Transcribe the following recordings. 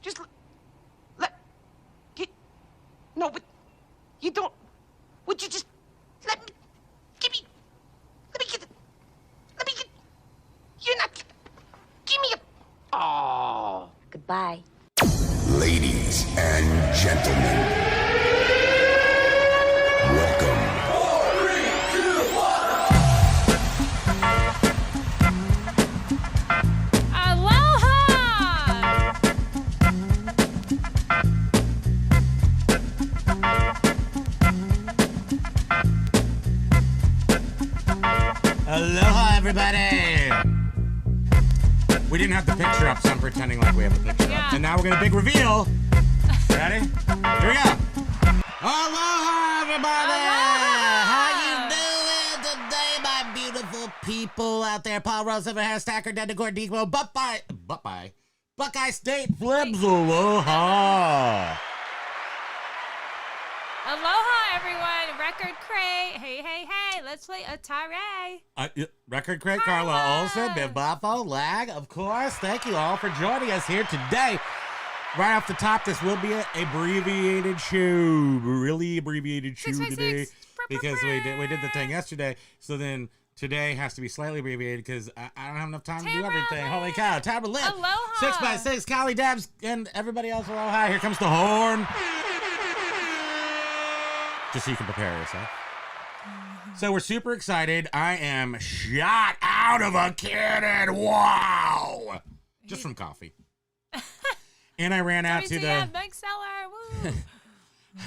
Just let... No, but you don't... Would you just let me... Let me get... Let me get... You're not... Give me a... Oh. Goodbye. Ladies and gentlemen, welcome. 4, 3, 2, 1. Aloha! Aloha, everybody! We didn't have the picture up, so I'm pretending like we have the picture up. And now we're going to big reveal. Ready? Here we go. Aloha, everybody! Aloha! How you doing today, my beautiful people out there? Paul Rose, Hair Stacker, Denticor, Kimo, Buckeye State Flips. Aloha! Aloha, everyone. Record crate. Hey, hey, hey. Let's play Atari. Record Crate Carla Olsen, Bimbafo, Lag, of course. Thank you all for joining us here today. Right off the top, this will be an abbreviated show, really abbreviated show today, because we did the thing yesterday. So then today has to be slightly abbreviated because I don't have enough time to do everything. Holy cow! Time to live. Aloha. 6x6, Callie Dabs, and everybody else. Aloha! Here comes the horn. Just so you can prepare yourself. So we're super excited. I am shot out of a cannon. Wow! Just from coffee. And I ran out to the... Mike Seller. Woo.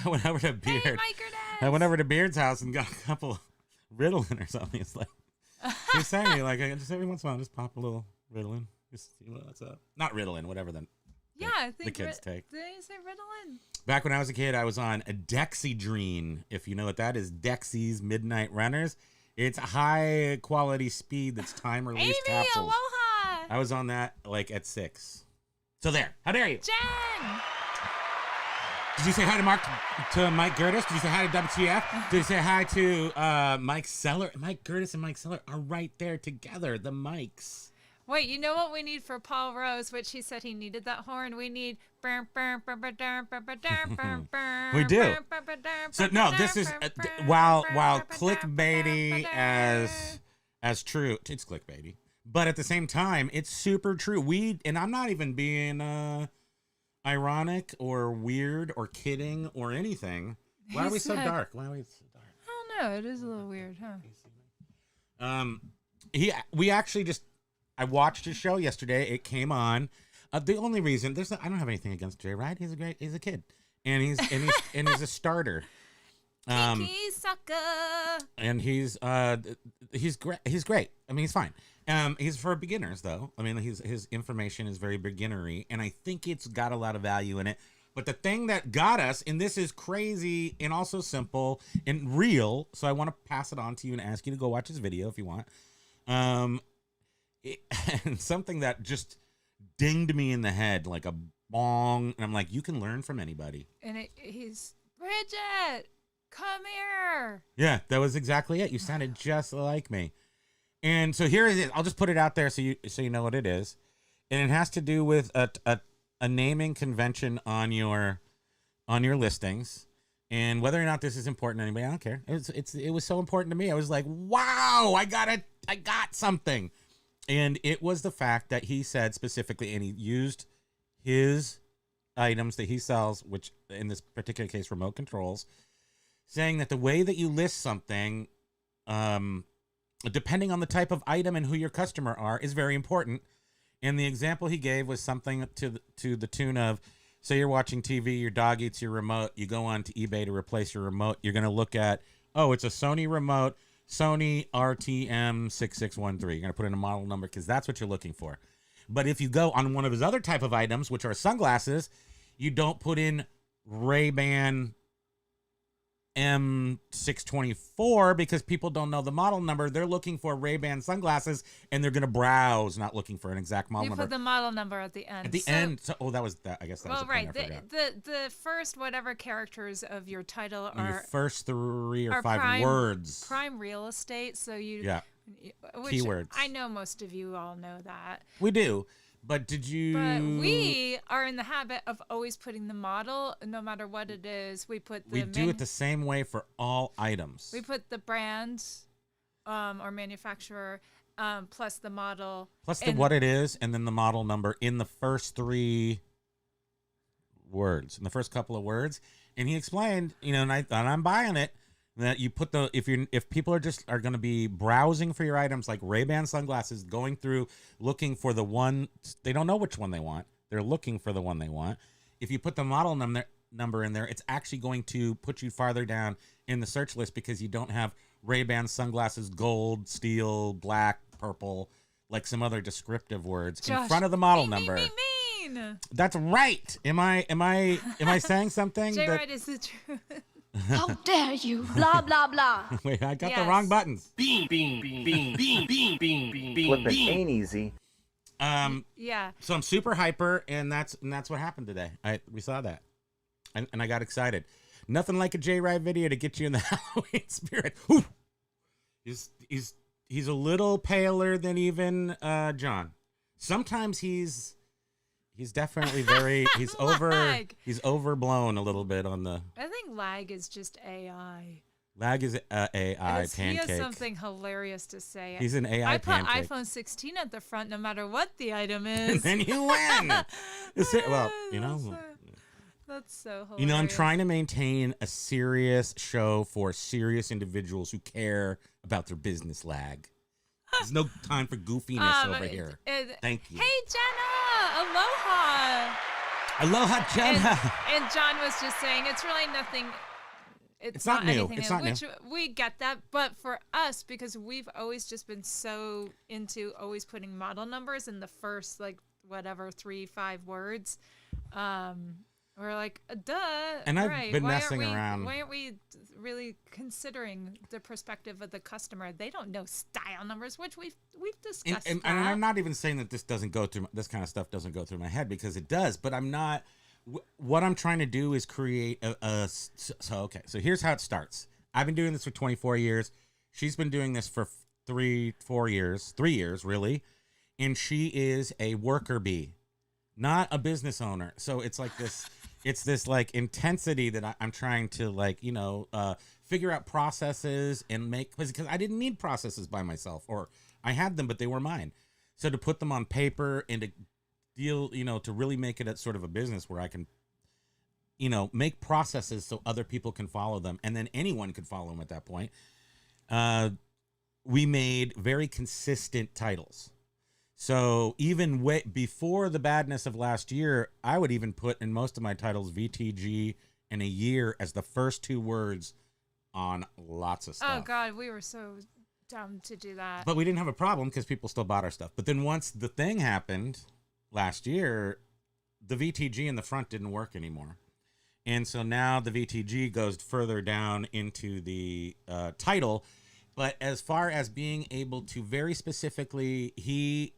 I went over to Beard. Hey, Microdance. I went over to Beard's house and got a couple Ritalin or something. It's like... He's saying, like, just every once in a while, just pop a little Ritalin. Just see what's up. Not Ritalin, whatever the I think the kids take. Did they say Ritalin? Back when I was a kid, I was on a Dexedrine. If you know what that is, Dexy's Midnight Runners. It's high quality speed that's time released Amy, capsules. aloha. I was on that like at 6. So there. How dare you? Jen. Did you say hi to Mike Gertis? Did you say hi to WTF? Did you say hi to Mike Seller? Mike Gertis and Mike Seller are right there together. The mics. Wait, you know what we need for Paul Rose, which he said he needed that horn? We need... We do. So no, this is while clickbaity as true. It's clickbaity, but at the same time, it's super true. And I'm not even being ironic or weird or kidding or anything. Why are we so dark? Why are we so dark? I don't know. It is a little weird, huh? We actually just... I watched his show yesterday. It came on. The only reason I don't have anything against Jay Ride. He's a kid, and he's a starter. Kiki sucker. And he's great. He's great. I mean, he's fine. He's for beginners though. I mean, his information is very beginnery, and I think it's got a lot of value in it. But the thing that got us, and this is crazy and also simple and real, so I want to pass it on to you and ask you to go watch his video if you want. And something that just dinged me in the head like a bong, and I'm like, you can learn from anybody. And he's, Bridget, come here. Yeah, that was exactly it. You sounded just like me. And so here it is. I'll just put it out there so you know what it is. And it has to do with a naming convention on your listings. And whether or not this is important to anybody, I don't care. It was so important to me. I was like, wow, I got something. And it was the fact that he said specifically, and he used his items that he sells, which in this particular case, remote controls, saying that the way that you list something, depending on the type of item and who your customer are, is very important. And the example he gave was something to the tune of, say you're watching TV, your dog eats your remote, you go on to eBay to replace your remote, you're going to look at, oh, it's a Sony remote, Sony RTM6613. You're going to put in a model number because that's what you're looking for. But if you go on one of his other type of items, which are sunglasses, you don't put in Ray-Ban M624 because people don't know the model number. They're looking for Ray-Ban sunglasses and they're going to browse, not looking for an exact model number. You put the model number at the end. At the end. So, that was that. I guess that was the right. point I forgot. The first whatever characters of your title And are your first 3 or 5 prime, words. Prime real estate. So you. Yeah. Which Keywords. I know most of you all know that. We do. But did you... But we are in the habit of always putting the model, no matter what it is. We put the We do it the same way for all items. we put the brand or manufacturer plus the model. Plus what it is, and then the model number in the first 3 words, in the first couple of words. And he explained, and I'm buying it, that you put if people are going to be browsing for your items like Ray-Ban sunglasses, going through looking for the one, they don't know which one they want. They're looking for the one they want. If you put the model number in there, it's actually going to put you farther down in the search list because you don't have Ray-Ban sunglasses, gold, steel, black, purple, like some other descriptive words Josh, in front of the model number. Mean. That's right. Am I saying something? Jay Wright is the truth. How dare you? Blah, blah, blah. Wait, I got the Yes. wrong buttons. Flipping ain't easy. Yeah. So I'm super hyper, and that's what happened today. We saw that, and I got excited. Nothing like a J Ride video to get you in the Halloween spirit. Ooh. He's a little paler than even John. Sometimes he's definitely he's overblown a little bit on the. I think lag is just AI. Lag is AI He pancake. has something hilarious to say. He's an AI I put pancake. iPhone 16 at the front no matter what the item And is. then you win. That's so hilarious. I'm trying to maintain a serious show for serious individuals who care about their business lag. There's no time for goofiness over here. Thank you. Hey, Jenna! Aloha! Aloha, Jenna. And John was just saying it's really nothing. It's not new. anything It's new, not new. which we get that, but for us, because we've always just been so into always putting model numbers in the first 3-5 words, we're like, duh. And I've right. been Why messing aren't we, around. Why aren't we really considering the perspective of the customer? They don't know style numbers, which we've discussed. And I'm not even saying that this kind of stuff doesn't go through my head, because it does, but I'm not. What I'm trying to do is create so here's how it starts. I've been doing this for 24 years. She's been doing this for 3 years really, and she is a worker bee, not a business owner. So it's like this. It's this intensity that I'm trying to figure out processes and make, because I didn't need processes by myself, or I had them, but they were mine. So to put them on paper and to deal, to really make it a sort of a business where I can, make processes so other people can follow them, and then anyone could follow them at that point. We made very consistent titles. So even before the badness of last year, I would even put in most of my titles VTG and a year as the first 2 words on lots of stuff. Oh God, we were so dumb to do that. But we didn't have a problem because people still bought our stuff. But then once the thing happened last year, the VTG in the front didn't work anymore. And so now the VTG goes further down into the title. But as far as being able to very specifically,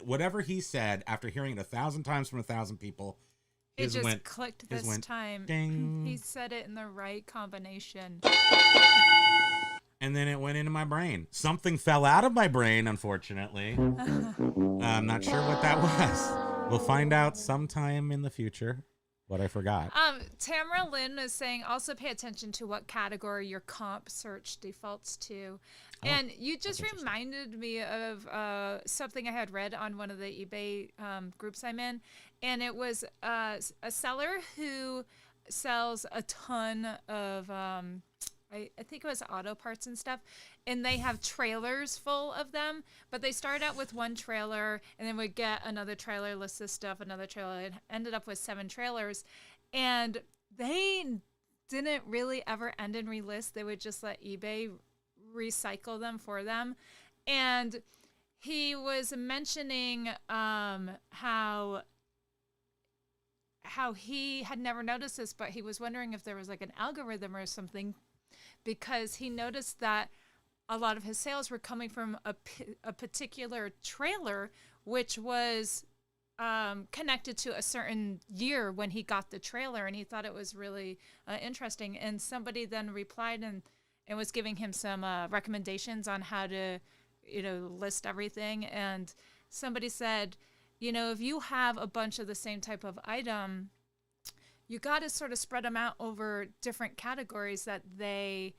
whatever he said after hearing it 1,000 times from 1,000 people, it just clicked this time. Ding. He said it in the right combination. And then it went into my brain. Something fell out of my brain, unfortunately. I'm not sure what that was. We'll find out sometime in the future what I forgot. Tamara Lynn is saying also pay attention to what category your comp search defaults to. And you just reminded me of something I had read on one of the eBay groups I'm in. And it was a seller who sells a ton of, I think it was auto parts and stuff. And they have trailers full of them. But they started out with 1 trailer and then would get another trailer, list this stuff, another trailer. It ended up with 7 trailers. And they didn't really ever end and relist. They would just let eBay recycle them for them. And he was mentioning how he had never noticed this, but he was wondering if there was an algorithm or something, because he noticed that a lot of his sales were coming from a particular trailer, which was connected to a certain year when he got the trailer, and he thought it was really interesting. And somebody then replied and was giving him some recommendations on how to, list everything. And somebody said, if you have a bunch of the same type of item, you got to sort of spread them out over different categories that they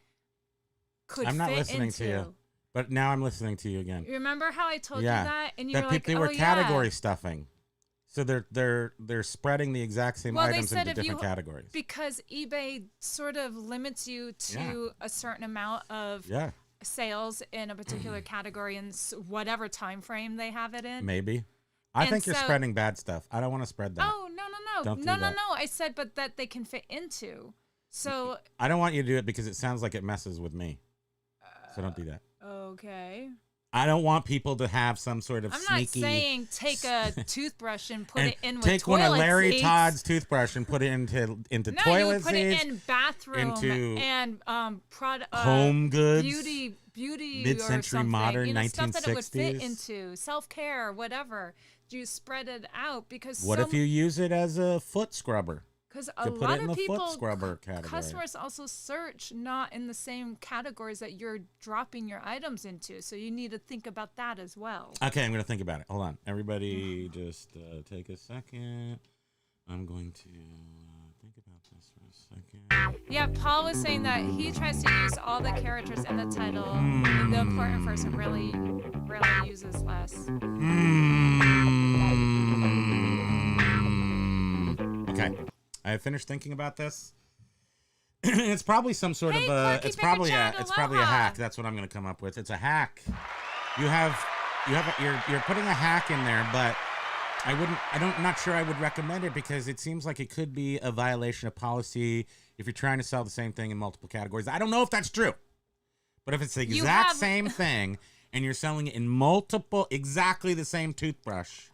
could I'm not fit listening into. to you, but now I'm listening to you again. You remember how I told you Yeah. that? And you That were like, they oh, were category yeah. stuffing. So they're spreading the exact same Well, they items said into if different you- categories. Because eBay sort of limits you to a certain amount of Yeah, sales in a particular category in whatever time frame they have it in. maybe. I And think you're so- spreading bad stuff. I don't want to spread that. Oh, no. Don't do No. that. I said, but that they can fit into. So, I don't want you to do it because it sounds like it messes with me. So don't do that. okay. I don't want people to have some sort of I'm not sneaky. saying take a toothbrush and put and it in with take one toilet of Larry seats. Todd's toothbrush and put it into No, toilet you would put seats, it in bathroom into and home goods, beauty mid-century or something. modern Stuff that it would fit 1960s. into self-care, whatever. You spread it out because What if you use it as a foot scrubber? Because to a put it lot in of the foot people, scrubber category? customers also search not in the same categories that you're dropping your items into. So you need to think about that as well. Okay, I'm going to think about it. Hold on. Everybody just take a second. I'm going to think about this for a second. Yeah, Paul was saying that he tries to use all the characters in the title. The important person really uses less. Okay. I finished thinking about this. It's probably some sort Hey, of Corky it's probably Picachad, it's probably a aloha. hack. That's what I'm going to come up with. It's a hack. You're putting a hack in there, but I'm not sure I would recommend it because it seems like it could be a violation of policy if you're trying to sell the same thing in multiple categories. I don't know if that's true. But if it's the exact same thing and you're selling it in multiple exactly the same toothbrush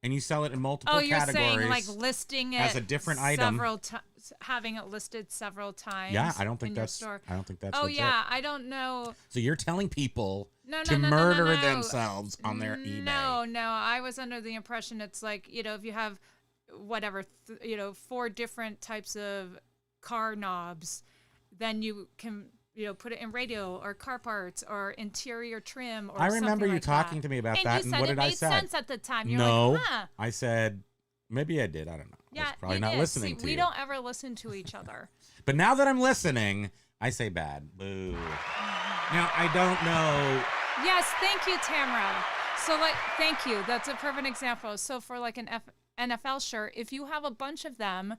and you sell it in multiple categories. Oh, you're saying like listing it as a different item. Having it listed several times. Yeah, I don't think in your that's store. I don't think that's Oh legit. yeah, I don't know. So you're telling people No, to no, murder no. themselves on their eBay. No, I was under the impression it's like, if you have whatever, 4 different types of car knobs, then you can, put it in radio or car parts or interior trim or I remember something you like talking that. to me about And that, you and said what it did I made say? sense at the time. You're No, like, huh. I said maybe I did. I don't know. I Yeah, was probably you not did. listening See, to we you. don't ever listen to each other. But now that I'm listening, I say bad. Boo. Now I don't know. Yes, thank you, Tamara. So, thank you. That's a perfect example. So, for like an NFL shirt, if you have a bunch of them,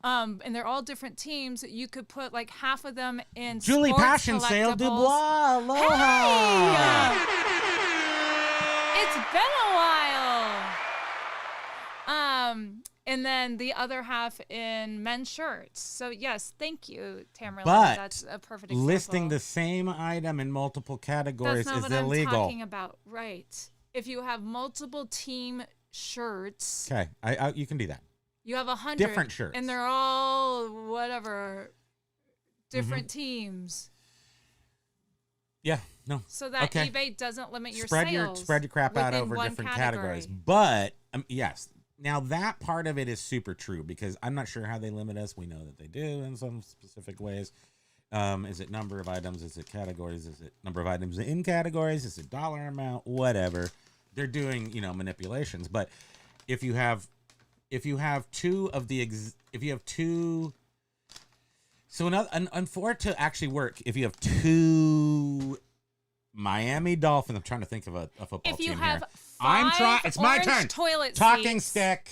and they're all different teams, you could put like half of them in Julie sports Passion Sale collectibles. Dubois. Aloha. It's been a while. And then the other half in men's shirts. So yes, thank you, Tamara. But That's a perfect example. listing the same item in multiple categories That's not is what illegal. I'm talking about. Right. If you have multiple team shirts, Okay, you can do that. you have 100 Different shirts. and they're all whatever different Mm-hmm. teams. Yeah, no. So that Okay. eBay doesn't limit your spread sales. your crap out within over one different category. categories. But yes, now that part of it is super true because I'm not sure how they limit us. We know that they do in some specific ways. Is it number of items? Is it categories? Is it number of items in categories? Is it dollar amount? Whatever. They're doing, manipulations. But if you have two of the if you have two. So and for it to actually work, if you have two Miami Dolphins, I'm trying to think of a football If you team have here. 5 It's my orange turn. toilet Talking seats. stick.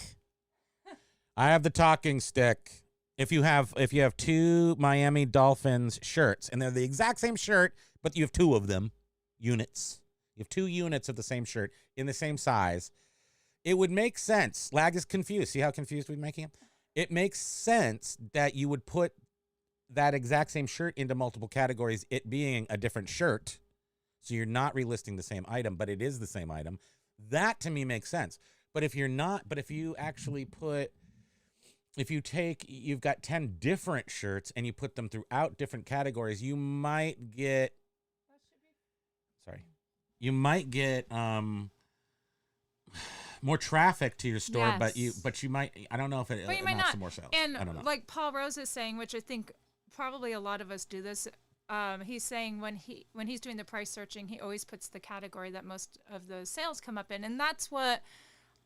I have the talking stick. If you have two Miami Dolphins shirts and they're the exact same shirt, but you have 2 of them units. You have 2 units of the same shirt in the same size. It would make sense. Lag is confused. See how confused we're making him? It makes sense that you would put that exact same shirt into multiple categories, it being a different shirt. So you're not relisting the same item, but it is the same item. That to me makes sense. But if you're not, but if you actually you've got 10 different shirts and you put them throughout different categories, you might get more traffic to your store, Yes. but you might, I don't know if it But you might amounts not. to more sales. And I don't know. like Paul Rose is saying, which I think probably a lot of us do this. He's saying when he's doing the price searching, he always puts the category that most of the sales come up in, and that's what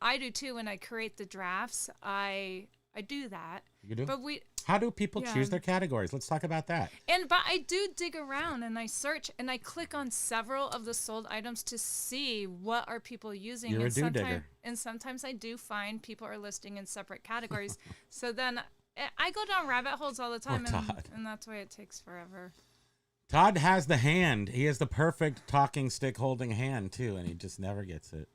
I do too. When I create the drafts, I do that. You do? But How do people Yeah. choose their categories? Let's talk about that. But I do dig around and I search and I click on several of the sold items to see what are people using. You're a and do-digger. And sometimes I do find people are listing in separate categories. So then I go down rabbit holes all the time, Todd. and that's why it takes forever. Todd has the hand. He has the perfect talking stick holding hand too, and he just never gets it.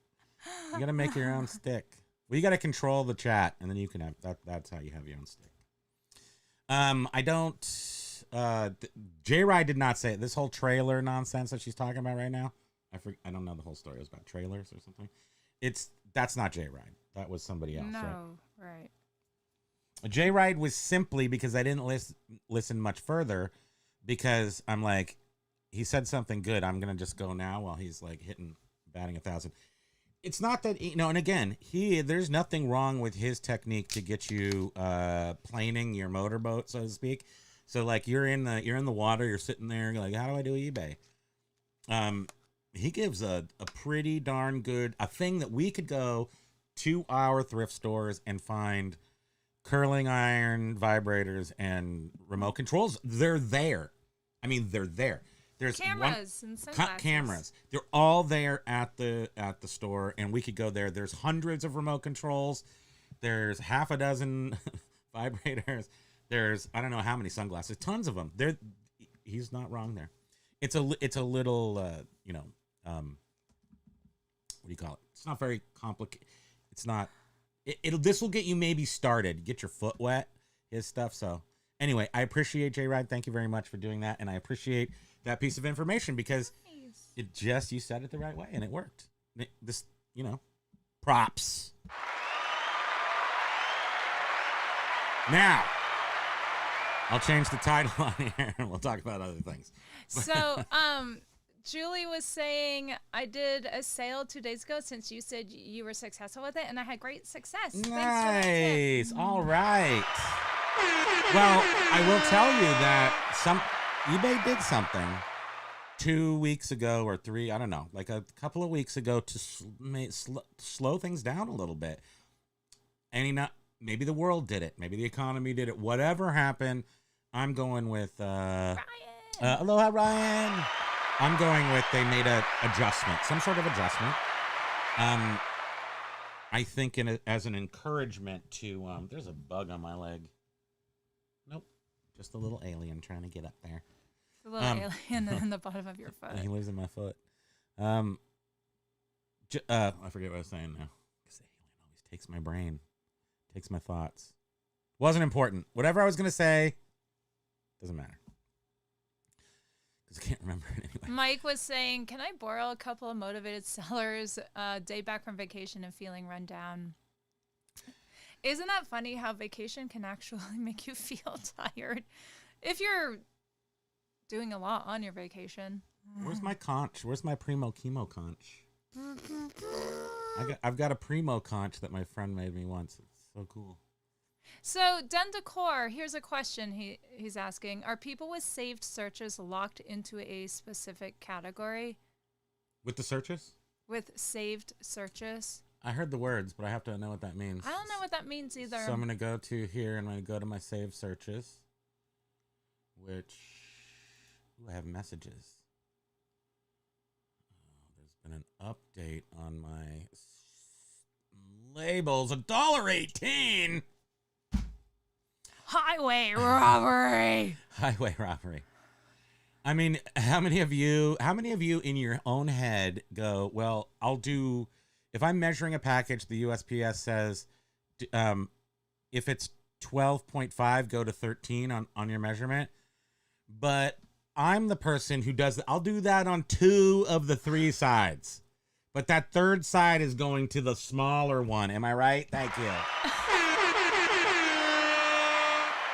You got to make your own stick. Well, you got to control the chat, and then you can have that. That's how you have your own stick. I don't. J-Ride did not say it. This whole trailer nonsense that she's talking about right now. I don't know the whole story. It was about trailers or something. That's not J-Ride. That was somebody else. No, right. J-Ride was simply because I didn't listen much further, because I'm like, he said something good. I'm gonna just go now while he's like batting 1,000. It's not that, and again, there's nothing wrong with his technique to get you planing your motorboat, so to speak. So like you're in the water, you're sitting there, you're like, how do I do eBay? He gives a pretty darn good thing that we could go to our thrift stores and find curling iron, vibrators, and remote controls. They're there. I mean, they're there. There's Cameras and sunglasses. Cameras. They're all there at the store, and we could go there. There's hundreds of remote controls. There's half a dozen vibrators. There's I don't know how many sunglasses. Tons of them. He's not wrong there. It's a little what do you call it? It's not very complicated. It's not. This will get you maybe started. Get your foot wet. His stuff. So anyway, I appreciate J-Ride. Thank you very much for doing that, and I appreciate that piece of information because you said it the right way and it worked. Props. Now, I'll change the title on here and we'll talk about other things. So, Julie was saying, I did a sale 2 days ago since you said you were successful with it, and I had great success. Thanks for that tip. Nice. All right. Well, I will tell you that eBay did something 2 weeks ago or 3, I don't know, like a couple of weeks ago to slow things down a little bit. And maybe the world did it. Maybe the economy did it. Whatever happened, I'm going with Ryan. Aloha, Ryan. I'm going with they made a adjustment, some sort of adjustment. I think as an encouragement to there's a bug on my leg. Nope, just a little alien trying to get up there. The little alien in the bottom of your foot. He lives in my foot. I forget what I was saying now. Because the alien always takes my brain, takes my thoughts. Wasn't important. Whatever I was gonna say, doesn't matter. Because I can't remember it anyway. Mike was saying, can I borrow a couple of motivated sellers day back from vacation and feeling run down? Isn't that funny how vacation can actually make you feel tired if you're doing a lot on your vacation? Where's my conch? Where's my Primo Kimo conch? I've got a Primo conch that my friend made me once. It's so cool. So, Den Decor, here's a question he's asking. Are people with saved searches locked into a specific category? With the searches? With saved searches? I heard the words, but I have to know what that means. I don't know what that means either. So I'm going to go to here and I'm going to go to my saved searches, which, I have messages. There's been an update on my labels. $1.18. Highway robbery. Highway robbery. I mean, how many of you in your own head go, well, I'll do, if I'm measuring a package, the USPS says, if it's 12.5, go to 13 on your measurement. But I'm the person who does that. I'll do that on 2 of the 3 sides. But that third side is going to the smaller one. Am I right? Thank you.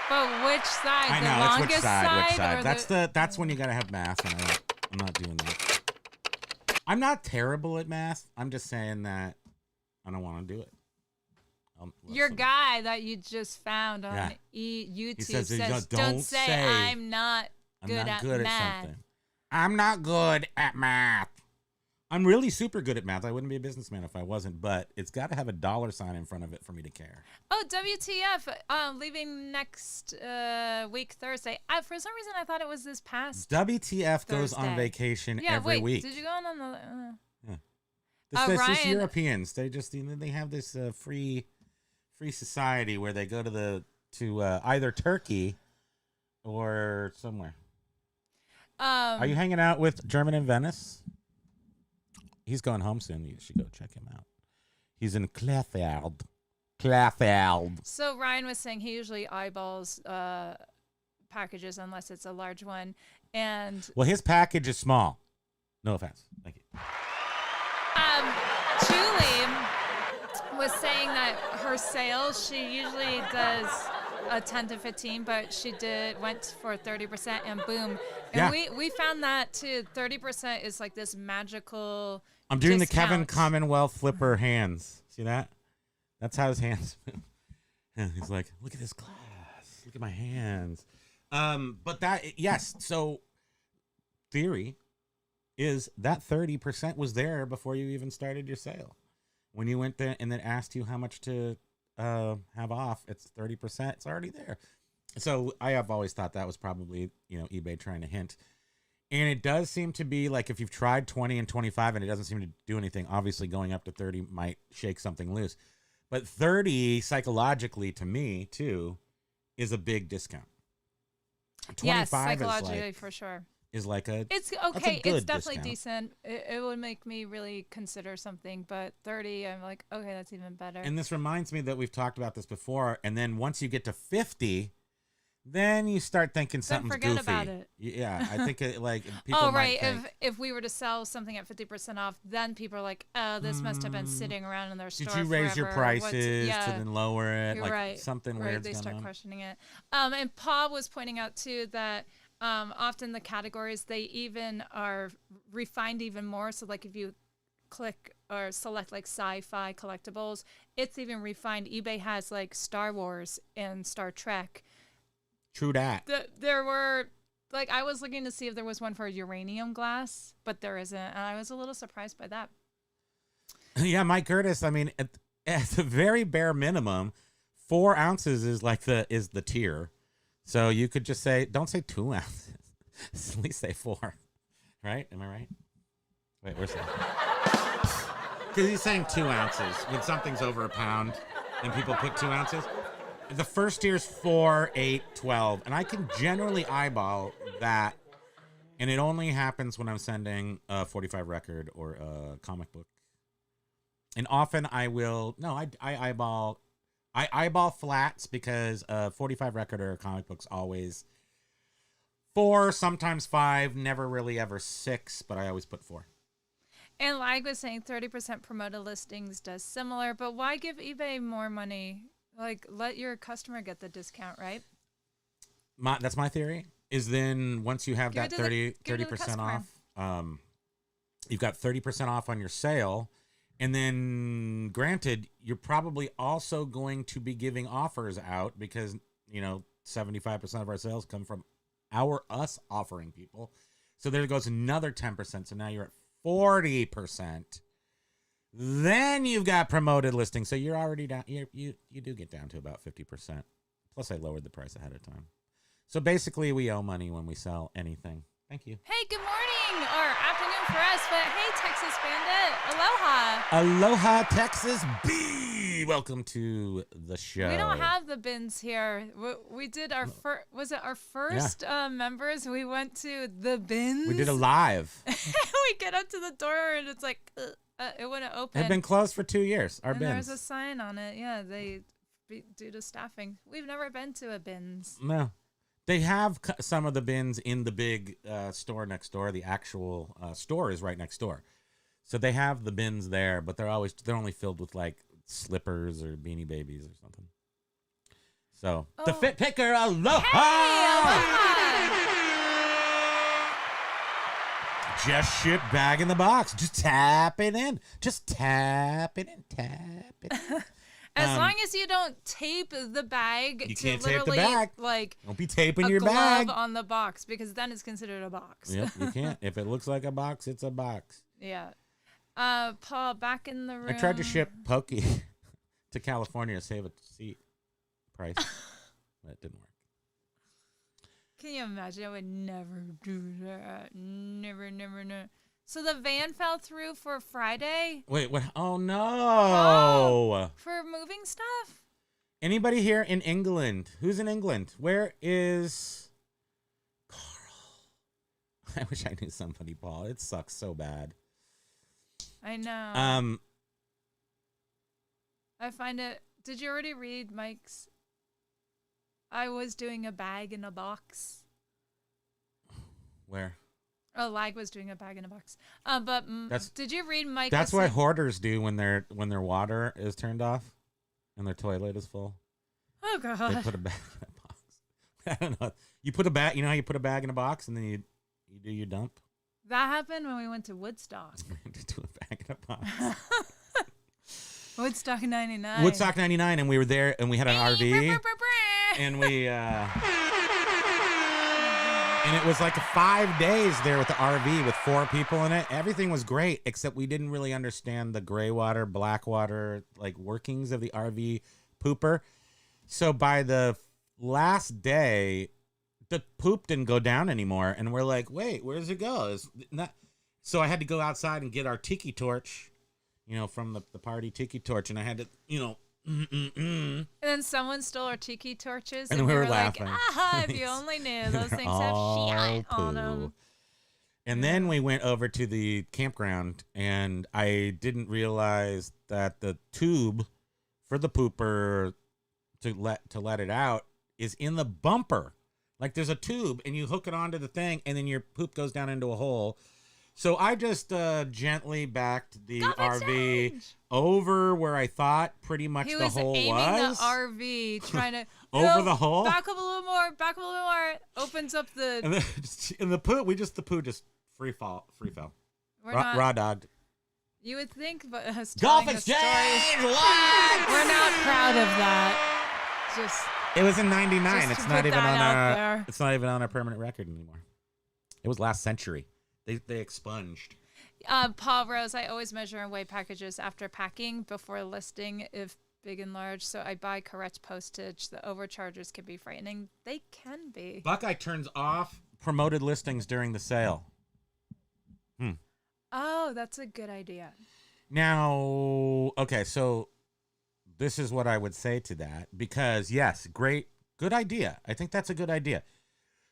But which side? I know, the longest which side? or That's when you gotta have math, and I'm not doing that. I'm not terrible at math. I'm just saying that I don't want to do it. Your guy that you just found on YouTube says, "Don't say I'm not good at math." I'm not good at math. I'm really super good at math. I wouldn't be a businessman if I wasn't, but it's got to have a dollar sign in front of it for me to care. Oh, WTF, leaving next week, Thursday. For some reason, I thought it was this past WTF goes Thursday. on vacation Yeah, every wait, week. did you go on the... This Ryan- Europeans. They just they have this free society where they go to either Turkey or somewhere. Are you hanging out with German in Venice? He's going home soon. You should go check him out. He's in Klefeld. So Ryan was saying he usually eyeballs packages unless it's a large one. And Well, his package is small. No offense. Thank you. Julie was saying that her sales, she usually does a 10 to 15, but she went for 30% and boom. And Yeah. we found that too. 30% is like this magical I'm doing the discount. Kevin Commonwealth flipper hands. See that? That's how his hands move. And he's like, look at this glass. Look at my hands. But yes. So theory is that 30% was there before you even started your sale. When you went there and then asked you how much to have off, it's 30%. It's already there. So I have always thought that was probably, eBay trying to hint. And it does seem to be like if you've tried 20 and 25 and it doesn't seem to do anything, obviously going up to 30 might shake something loose. But 30 psychologically to me too is a big discount. 25 yes, psychologically for sure. Is like a It's that's a okay. good It's definitely discount. decent. It would make me really consider something, but 30, I'm like, okay, that's even better. And this reminds me that we've talked about this before. And then once you get to 50, then you start thinking something's forget goofy. about it. Yeah, I think people oh, might right. think, If we were to sell something at 50% off, then people are like, oh, this must have been sitting around in their store. did you raise your forever. prices Yeah, to then lower it? you're Like right. something Right, weird's they going start on. questioning it. And Paul was pointing out too that often the categories they even are refined even more. So like if you click or select like sci-fi collectibles, it's even refined. eBay has like Star Wars and Star Trek. True that. There were like I was looking to see if there was one for uranium glass, but there isn't, and I was a little surprised by that. Yeah, Mike Curtis. I mean, at the very bare minimum, 4 ounces is is the tier. So you could just say, don't say 2 ounces. At least say 4. Right? Am I right? Wait, where's that? Because he's saying 2 ounces when something's over a pound, and people put 2 ounces. The first tier is 4, 8, 12, and I can generally eyeball that, and it only happens when I'm sending a 45 record or a comic book. And often I eyeball flats because a 45 record or a comic book's always 4, sometimes 5, never really ever 6, but I always put 4. And like was saying, 30% promoted listings does similar, but why give eBay more money? Like, let your customer get the discount, right? That's my theory, is then once you have Give it that to the 30% customer. off, you've got 30% off on your sale. And then granted, you're probably also going to be giving offers out because, 75% of our sales come from us offering people. So there goes another 10%. So now you're at 40%. Then you've got promoted listings. So you're already down. You do get down to about 50%. Plus I lowered the price ahead of time. So basically we owe money when we sell anything. Thank you. Hey, good morning or afternoon for us, but hey, Texas Bandit, aloha. Aloha, Texas B. Welcome to the show. We don't have the bins here. We did our first, was it our first members? We went to the bins. We did a live. We get up to the door and it's like, it wouldn't open. They've been closed for 2 years. Our and bins. there's a sign on it. Yeah, due to staffing. We've never been to a bins. No. They have some of the bins in the big store next door. The actual store is right next door. So they have the bins there, but they're only filled with like slippers or Beanie Babies or something. So the Fit Picker, aloha! Just ship bag in the box. Just tap it in. Just tap it in. Tap it in. As long as you don't tape the bag You to can't tape the literally bag. like Don't be taping a your glove bag. on the box, because then it's considered a box. Yep, you can't. If it looks like a box, it's a box. Yeah. Paul, back in the room. I tried to ship Pokey to California to save a seat price, but it didn't work. Can you imagine? I would never do that. Never, never, never. So the van fell through for Friday? Wait, what? Oh, no. Oh, for moving stuff? Anybody here in England? Who's in England? Where is Carl? I wish I knew somebody, Paul. It sucks so bad. I know. I find it. Did you already read Mike's? I was doing a bag in a box. Where? Oh, Lag was doing a bag in a box. Did you read Mike? That's what hoarders do when their water is turned off and their toilet is full. Oh They God. put a bag in a box. I don't know. You put a bag. You know how you put a bag in a box and then you do your dump. That happened when we went to Woodstock. To do a bag in a box. Woodstock 99. Woodstock 99, and we were there, and we had an RV, and we and it was like 5 days there with the RV with 4 people in it. Everything was great, except we didn't really understand the gray water, black water, like workings of the RV pooper. So by the last day, the poop didn't go down anymore, and we're like, wait, where does it go? It's not. So I had to go outside and get our tiki torch, from the party tiki torch, and I had to, And then someone stole our tiki torches, and we were like, laughing. if you only knew, those things have shit on them. And then we went over to the campground, and I didn't realize that the tube for the pooper to let it out is in the bumper. Like there's a tube, and you hook it onto the thing, and then your poop goes down into a hole. So I just gently backed the RV over where I thought pretty much the hole was. He was aiming the RV, trying to over the hole. Back up a little more. Back up a little more. Opens up the. And the poo just free fell. Raw dogged. You would think, but us Golf telling exchange. What? We're not proud of that. It was in '99. Just It's to not put even that on out our. there. It's not even on our permanent record anymore. It was last century. They expunged. Paul Rose, I always measure and weigh packages after packing before listing if big and large, so I buy correct postage. The overcharges can be frightening. They can be. Buckeye turns off promoted listings during the sale. Oh, that's a good idea. Now, okay, so this is what I would say to that, because yes, good idea. I think that's a good idea.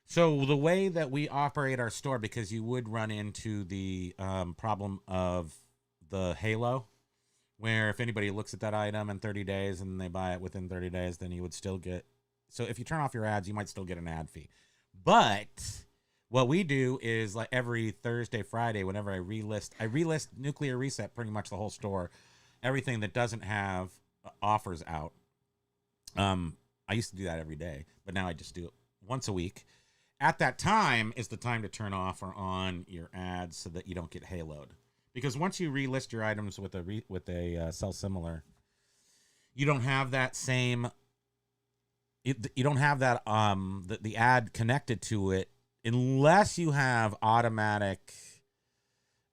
So the way that we operate our store, because you would run into the problem of the halo, where if anybody looks at that item in 30 days and they buy it within 30 days, then you would still get. So if you turn off your ads, you might still get an ad fee. But what we do is like every Thursday, Friday, whenever I relist Nuclear Reset, pretty much the whole store, everything that doesn't have offers out. I used to do that every day, but now I just do it once a week. At that time is the time to turn off or on your ads so that you don't get haloed. Because once you relist your items with a sell similar, you don't have that same. You don't have that the ad connected to it unless you have automatic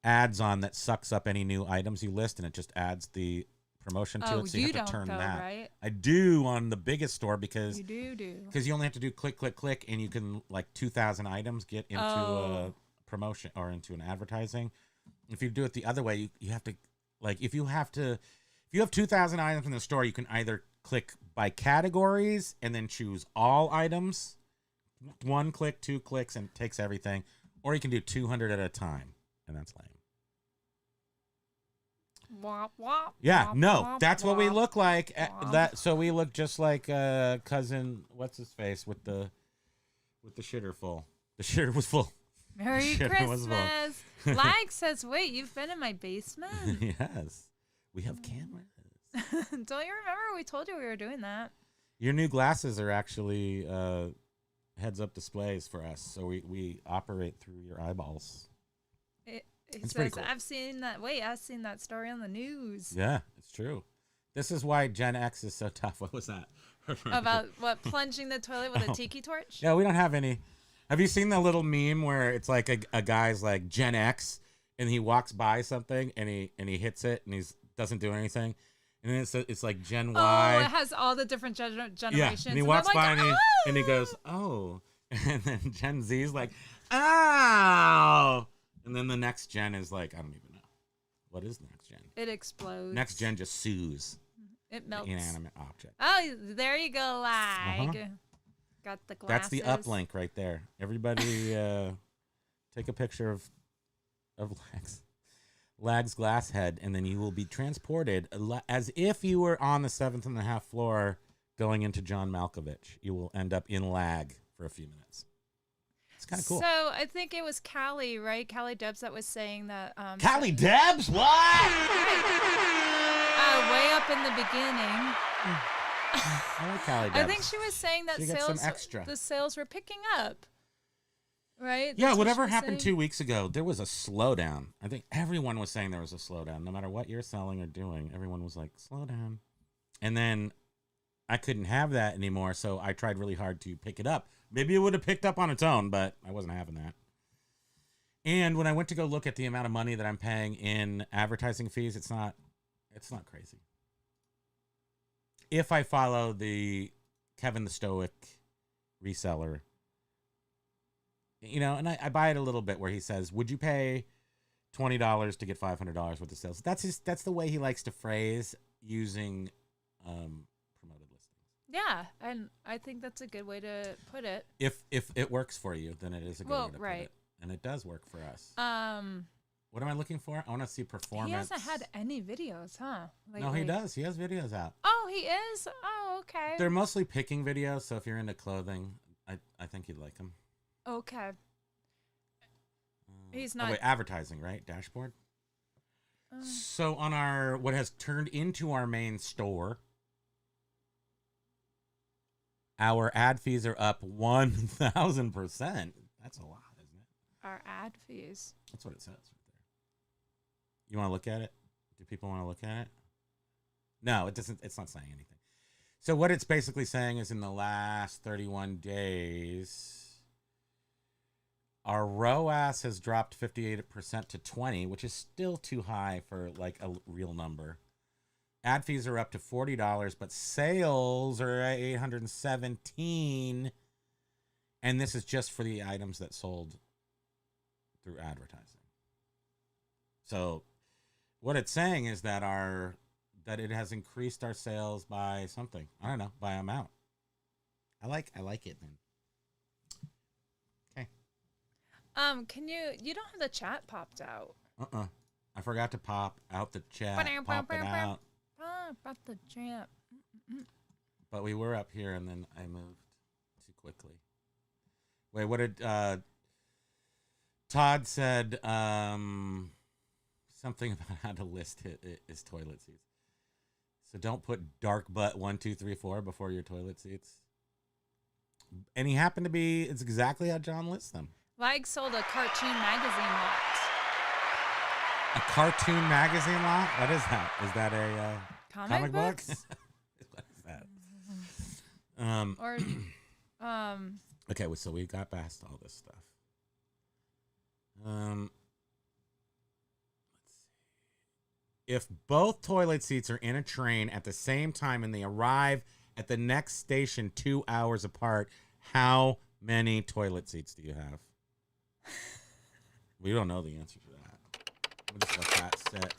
ads on that sucks up any new items you list, and it just adds the promotion to it. So you have to turn that. Right? I do on the biggest store because you do because you only have to do click, click, click, and you can 2,000 items get into a promotion or into an advertising. If you do it the other way, you have to if you have 2,000 items in the store, you can either click by categories and then choose all items, 1 click, 2 clicks, and it takes everything, or you can do 200 at a time, and that's lame. Womp, womp, Yeah, womp, no, womp, that's what we womp. look like. Womp. So we look just like cousin, what's his face with the shitter full. The shitter was full. Merry Shitter was full. Christmas. Lag says, "Wait, you've been in my basement? Yes, we have cameras. Don't you remember we told you we were doing that?" Your new glasses are actually heads-up displays for us, so we operate through your eyeballs. He It's says, pretty cool. I've seen that. Wait, I've seen that story on the news Yeah, it's true. This is why Gen X is so tough. What was that? about what plunging the toilet with a tiki torch. Yeah, we don't have any. Have you seen the little meme where it's like a guy's like Gen X, and he walks by something and he hits it and he's doesn't do anything, and then it's like Gen Y. Oh, it has all the different generations. Yeah, and he walks by and he goes, oh, and then Gen Z is like, ow, and then the next gen is like, I don't even know. What is the next gen? It explodes. Next gen just sues It melts. the inanimate object. Oh, there you go, lag. Got the glasses. That's the uplink right there. Everybody take a picture of Lag's glass head, and then you will be transported as if you were on the 7th and a half floor going into John Malkovich. You will end up in Lag for a few minutes. It's kind of cool. So I think it was Callie, right? Callie Debs that was saying that. Callie Debs? What? Way up in the beginning. I like Callie Debs. I think she was saying that She gets some extra. the sales were picking up. Right? Yeah, That's what whatever she was happened saying. 2 weeks ago, there was a slowdown. I think everyone was saying there was a slowdown. No matter what you're selling or doing, everyone was like, slow down. And then I couldn't have that anymore, so I tried really hard to pick it up. Maybe it would have picked up on its own, but I wasn't having that. And when I went to go look at the amount of money that I'm paying in advertising fees, it's not crazy. If I follow the Kevin the Stoic reseller, and I buy it a little bit where he says, would you pay $20 to get $500 worth of sales? That's the way he likes to phrase using promoted listings. Yeah, and I think that's a good way to put it. If it works for you, then it is a good way to put it. And it does work for us. What am I looking for? I want to see performance. He hasn't had any videos, huh? Lately. No, he does. He has videos out. Oh, he is? Oh, okay. They're mostly picking videos, so if you're into clothing, I think you'd like them. Okay. He's not. Oh, wait, advertising, right? Dashboard. So on our what has turned into our main store, our ad fees are up 1,000%. That's a lot, isn't it? Our ad fees. That's what it says right there. You want to look at it? Do people want to look at it? No, it doesn't. It's not saying anything. So what it's basically saying is in the last 31 days, our ROAS has dropped 58% to 20, which is still too high for like a real number. Ad fees are up to $40, but sales are at 817, and this is just for the items that sold through advertising. So what it's saying is that it has increased our sales by something. I don't know, by amount. I like it then. Can you don't have the chat popped out. I forgot to pop out the chat. Pop it out. About the chat. But we were up here and then I moved too quickly. Wait, what did Todd said something about how to list his toilet seats. So don't put dark butt 1, 2, 3, 4 before your toilet seats. And he happened to be, it's exactly how John lists them. Lag sold a cartoon magazine lot. A cartoon magazine lot? What is that? Is that a comic book? Books? What is that? Or Okay, well, so we got past all this stuff. Let's see. If both toilet seats are in a train at the same time and they arrive at the next station 2 hours apart, how many toilet seats do you have? We don't know the answer to that. We'll just let that sit.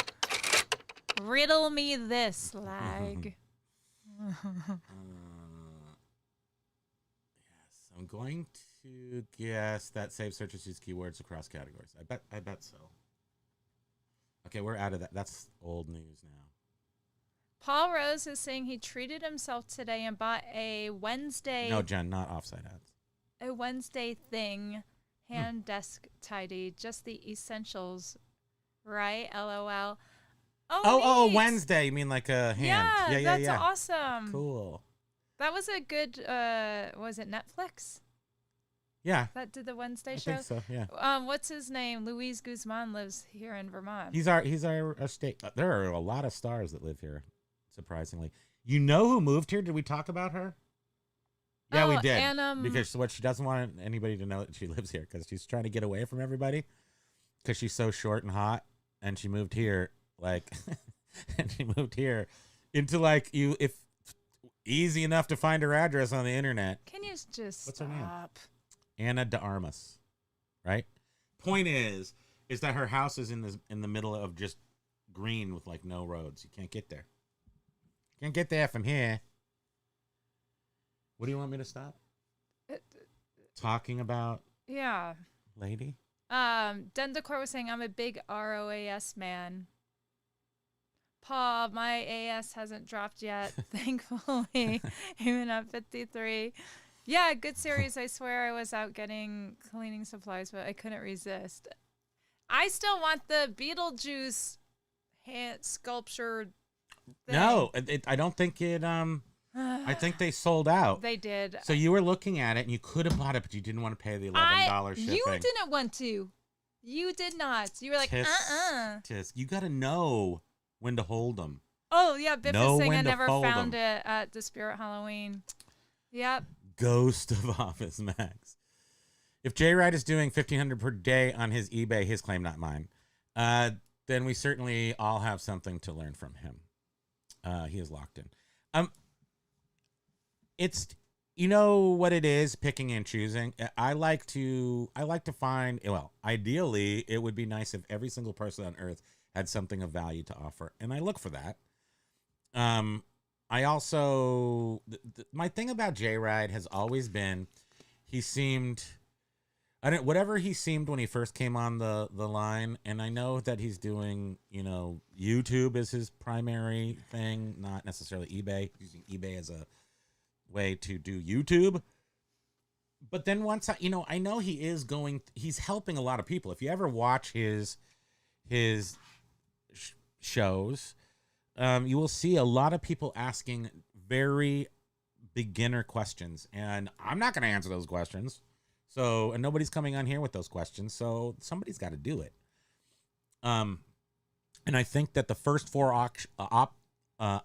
riddle me this, Lag. Yes, I'm going to guess that Save searches use keywords across categories. I bet so. Okay, we're out of that. That's old news now. Paul Rose is saying he treated himself today and bought a Wednesday. No, Jen, not offsite ads. A Wednesday thing, hand desk tidy, just the essentials, right? LOL. Oh, neat. Wednesday. You mean like a hand? Yeah, that's awesome. Cool. That was a good. Was it Netflix Yeah, that did the Wednesday I show? think so. Yeah. What's his name? Luis Guzman lives here in Vermont. He's our state. There are a lot of stars that live here, surprisingly. You know who moved here? Did we talk about her? Yeah, we did. And, because what she doesn't want anybody to know that she lives here because she's trying to get away from everybody. because she's so short and hot, and she moved here, like, and she moved here into like if easy enough to find her address on the internet. Can you just What's her name? stop? Anna de Armas, right? Point is that her house is in the middle of just green with like no roads. You can't get there. Can't get there from here. What do you want me to stop? Talking about Yeah. lady? Dendecor was saying I'm a big ROAS man. Paul, my AS hasn't dropped yet, thankfully, even at 53. Yeah, good series. I swear I was out getting cleaning supplies, but I couldn't resist. I still want the Beetlejuice hand sculpture thing. No, I don't think it. I think they sold out. They did. So you were looking at it and you could have bought it, but you didn't want to pay the $11 shipping. You didn't want to. You did not. You were like, Tisk, you got to know when to hold them. Oh, yeah. Biff Know is saying I when to never fold found 'em. it at the Spirit Halloween. Yep. Ghost of Office Max. If Jay Wright is doing $1,500 per day on his eBay, his claim, not mine, then we certainly all have something to learn from him. He is locked in. It's, you know what it is, picking and choosing. I like to find, well, ideally it would be nice if every single person on earth had something of value to offer, and I look for that. I also, my thing about Jay Ride has always been, he seemed, whatever he seemed when he first came on the line, and I know that he's doing, YouTube is his primary thing, not necessarily eBay, using eBay as a way to do YouTube. But then once I know he's helping a lot of people. If you ever watch his shows, you will see a lot of people asking very beginner questions, and I'm not going to answer those questions. So, and nobody's coming on here with those questions, so somebody's got to do it. And I think that the first 4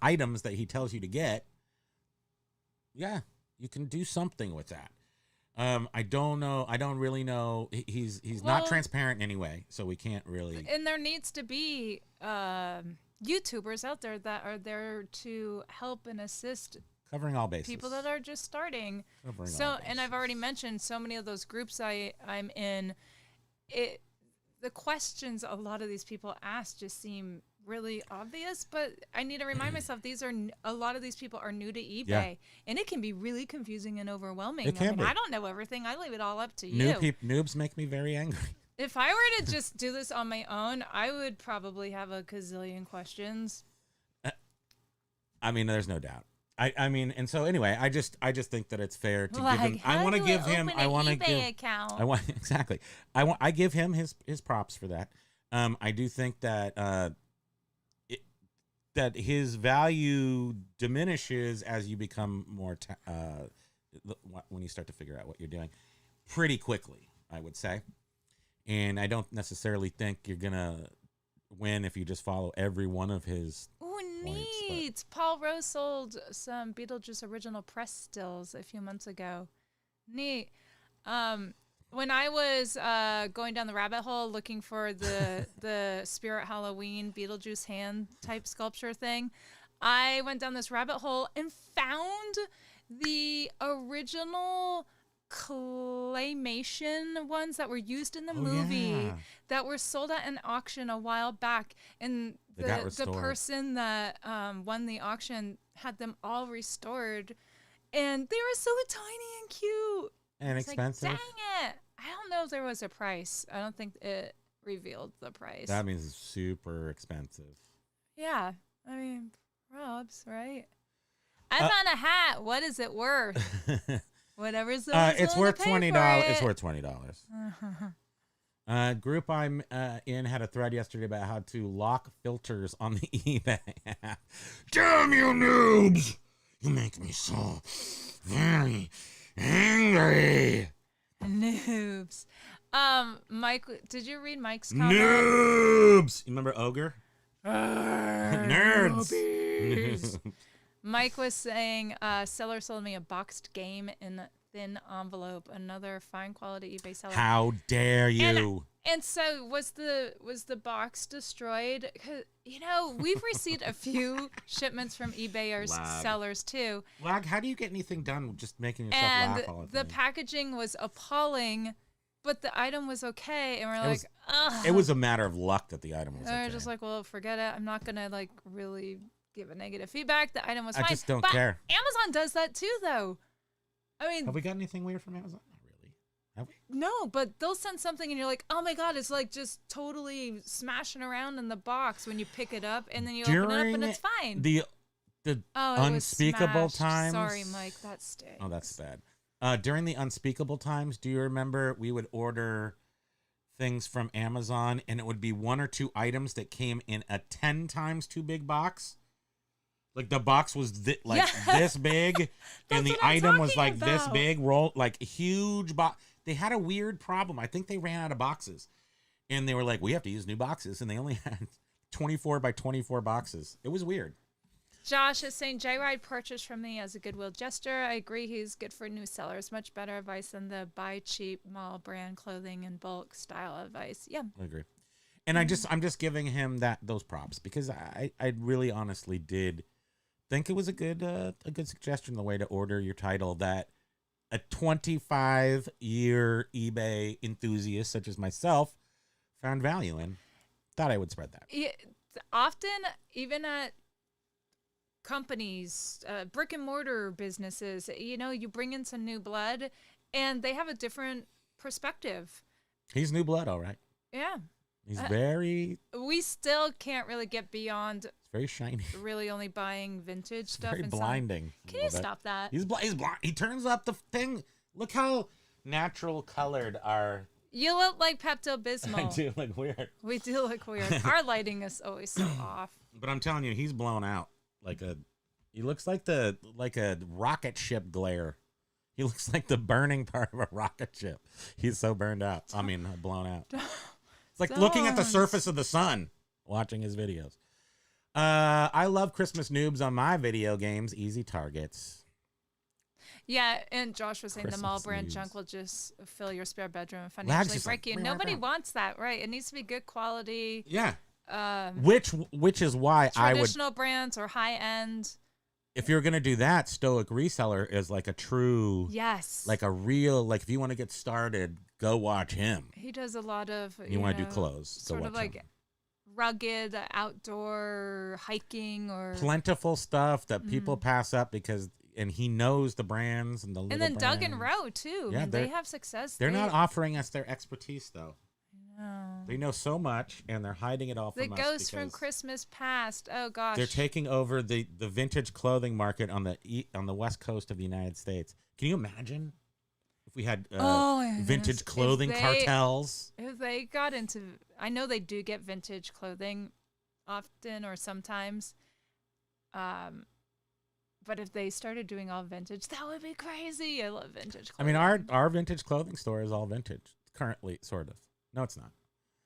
items that he tells you to get, yeah, you can do something with that. I don't know. I don't really know. He's not transparent anyway, so we can't really. And there needs to be YouTubers out there that are there to help and assist Covering all bases. people that are just starting. Covering all So, bases. and I've already mentioned so many of those groups I'm in. The questions a lot of these people ask just seem really obvious, but I need to remind myself a lot of these people are new to eBay, and it can be really confusing and overwhelming. It can be. I don't know everything. I leave it all up to you. Noobs make me very angry. If I were to just do this on my own, I would probably have a gazillion questions. I mean, there's no doubt. I mean, and so anyway, I just think that it's fair to Like, give him. I want to give him. I want to give. Account. I want exactly. I give him his props for that. I do think that that his value diminishes as you become more when you start to figure out what you're doing pretty quickly, I would say. And I don't necessarily think you're gonna win if you just follow every one of his. Ooh, points, neat. Paul Rose sold some Beetlejuice original press stills a few months ago. Neat. When I was going down the rabbit hole looking for the Spirit Halloween Beetlejuice hand type sculpture thing, I went down this rabbit hole and found the original claymation ones that were used in the movie that were sold at an auction a while back, and the person that won the auction had them all restored, and they were so tiny and cute And expensive. Like, dang it. I don't know if there was a price. I don't think it revealed the price. That means it's super expensive. Yeah. I mean, probs, right? I found a hat. What is it worth? Whatever's it's worth $20. It. It's worth $20. Group I'm in had a thread yesterday about how to lock filters on the eBay app. Damn you noobs! You make me so very angry. Noobs. Mike, did you read Mike's comment? Noobs! You remember Ogre? Nerds. Mike was saying, seller sold me a boxed game in thin envelope. Another fine quality eBay seller. How dare you? And so was the box destroyed? 'Cause, you know, we've received a few shipments from eBayers Lag. sellers too. Lag, how do you get anything done with just making yourself And laugh all the packaging was appalling, but the item was okay. And we're It like, was- ugh. It was a matter of luck that the item was And okay. we're just like, well, forget it. I'm not gonna like really give a negative feedback. The item was I fine. just don't But care. Amazon does that too, though. I mean, Have we got anything weird from Amazon? Not really. Have we? no, but they'll send something and you're like, oh my God, it's like just totally smashing around in the box when you pick it up and then you open it up and it's fine. The Oh, it was unspeakable smashed. times. Sorry, Mike, that stinks. Oh, that's bad. During the unspeakable times, do you remember we would order things from Amazon and it would be 1 or 2 items that came in a 10 times too big box? Like the box was this big and the what I'm item was talking like this about. big, roll like huge box. They had a weird problem. I think they ran out of boxes and they were like, we have to use new boxes. And they only had 24 by 24 boxes. It was weird. Josh is saying Joyride purchased from me as a goodwill gesture. I agree he's good for new sellers. Much better advice than the buy cheap mall brand clothing in bulk style advice. Yeah. I agree. And I'm just giving him those props because I really honestly did think it was a good suggestion, the way to order your title that a 25-year eBay enthusiast such as myself found value in. Thought I would spread that. Yeah, often, even at companies, brick and mortar businesses, you know, you bring in some new blood and they have a different perspective. He's new blood, all right. Yeah. He's We still can't really get beyond very shiny. really only buying vintage stuff. Very and selling- blinding. Can you stop that? He's blind. He turns up the thing. Look how natural colored our. You look like Pepto-Bismol. I do look weird. We do look weird. Our lighting is always so off. But I'm telling you, he's blown out he looks like a rocket ship glare. He looks like the burning part of a rocket ship. He's so burned out. I mean, blown out. It's like looking at the surface of the sun watching his videos. I love Christmas noobs on my video games. Easy targets. Yeah, and Josh was saying the mall Christmas brand news. junk will just fill your spare bedroom and Lags financially just like, break you. Nobody wants that, right? It needs to be good quality. Yeah. Which is why I would, Traditional brands or high end. if you're gonna do that, Stoic Reseller is like a true, Yes. like a real, like if you want to get started, go watch him. He does a lot of. You want to know, do clothes, go Sort watch of like him. rugged outdoor hiking or. Plentiful stuff that people pass up because, and he knows the brands and the little And then Doug and brands. Rowe too. Yeah, I mean, they they're- have success. They're not offering us their expertise though. No. They know so much and they're hiding it all from The us. ghost from because Christmas past. Oh gosh. They're taking over the vintage clothing market on the west coast of the United States. Can you imagine if we had Oh, my goodness. vintage clothing If they- cartels? If they got into, I know they do get vintage clothing often or sometimes. But if they started doing all vintage, that would be crazy. I love vintage I clothing. mean, our vintage clothing store is all vintage currently, sort of. No, it's not.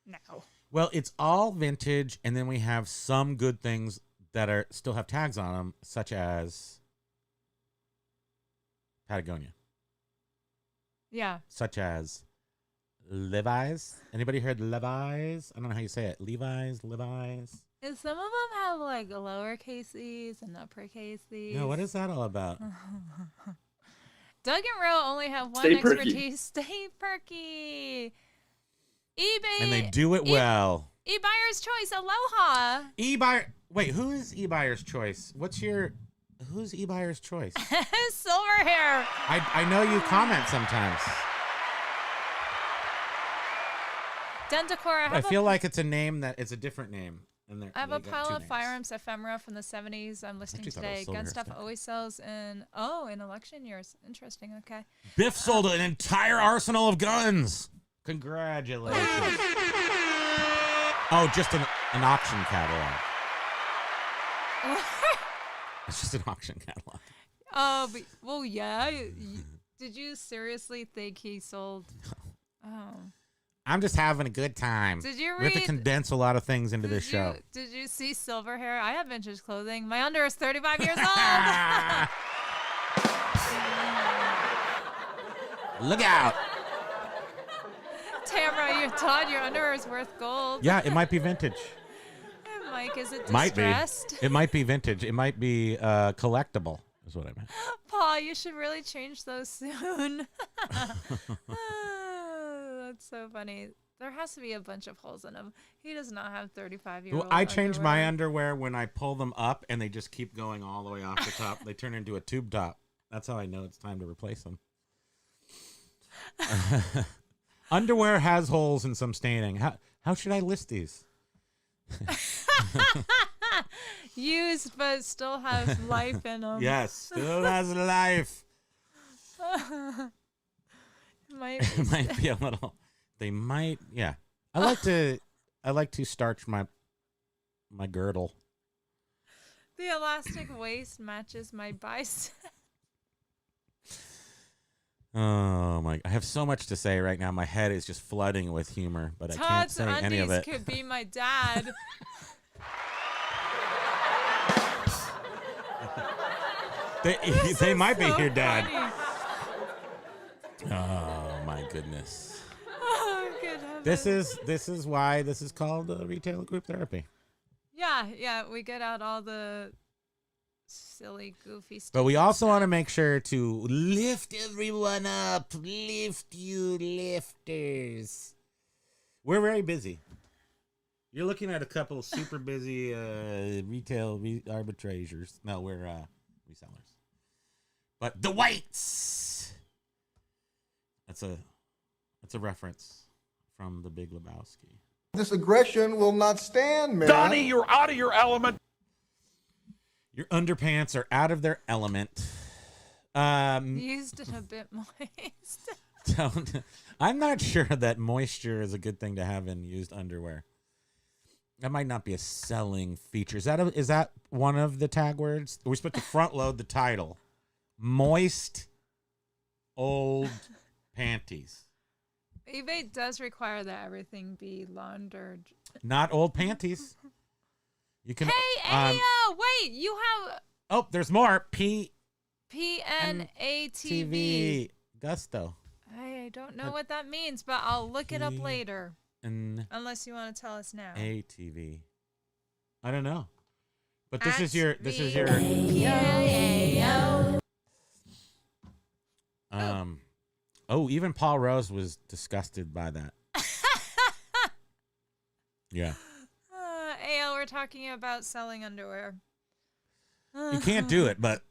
No. Well, it's all vintage, and then we have some good things that are still have tags on them, such as Patagonia, Yeah. such as Levi's. Anybody heard Levi's? I don't know how you say it. Levi's. And some of them have like lowercase e's and uppercase e's. Yeah, what is that all about? Doug and Rowe only have one Stay perky. expertise. Stay perky. eBay. And they do it well. eBuyer's Choice. Aloha. eBuyer. Wait, who is eBuyer's Choice? Who's eBuyer's Choice? Silver hair. I know you comment sometimes. Dentacor. I feel like it's a name that it's a different name. And I have they a got pile two of names. firearms ephemera from the 70s. I'm listening actually thought it was today. silver Gun hair stuff stuff. always sells in election years. Interesting. Okay. Biff sold an entire arsenal of guns. Congratulations. Oh, just an auction catalog. It's just an auction catalog. Well, yeah. Did you seriously think he sold? Oh. I'm just having a good time. Did you We have to read- condense a lot of things into this show. Did you see silver hair? I have vintage clothing. My under is 35 years old. Look out. Tamara, Todd, your underwear is worth gold. Yeah, it might be vintage. And Mike, is it Might distressed? be. It might be vintage. It might be collectible, is what I meant. Paul, you should really change those soon. That's so funny. There has to be a bunch of holes in them. He does not have 35-year-old Well, I change my underwear when I pull them up, and they just keep going all the way off the top. They turn into a tube top. That's how I know it's time to replace them. Underwear has holes and some staining. How should I list these? Used, but still has life in them. Yes, still has life. It might be a little. They might. Yeah, I like to starch my girdle. The elastic waist matches my bicep. Oh my! I have so much to say right now. My head is just flooding with humor, but I can't Todd's say any of it. could be my dad. They might be So your dad. funny. Oh my goodness! Oh, good heavens. This is why this is called retail group therapy. Yeah, we get out all the silly, goofy stuff. But we also want to make sure to lift everyone up. Lift you lifters. We're very busy. You're looking at a couple super busy retail arbitrators. No, we're resellers. But the whites. That's a reference from The Big Lebowski. This aggression will not stand, man. Donnie, you're out of your element. Your underpants are out of their element. Used and a bit moist. I'm not sure that moisture is a good thing to have in used underwear. That might not be a selling feature. Is that one of the tag words? We're supposed to front load the title. Moist old panties. eBay does require that everything be laundered. Not old panties. You can. Hey, Ayo! Wait, you have Oh, there's more. PNATV. Gusto. I don't know what that means, but I'll look it up later. And Unless you want to tell us now. ATV. I don't know. But At this is your even Paul Rose was disgusted by that. Yeah. AL, we're talking about selling underwear. You can't do it, but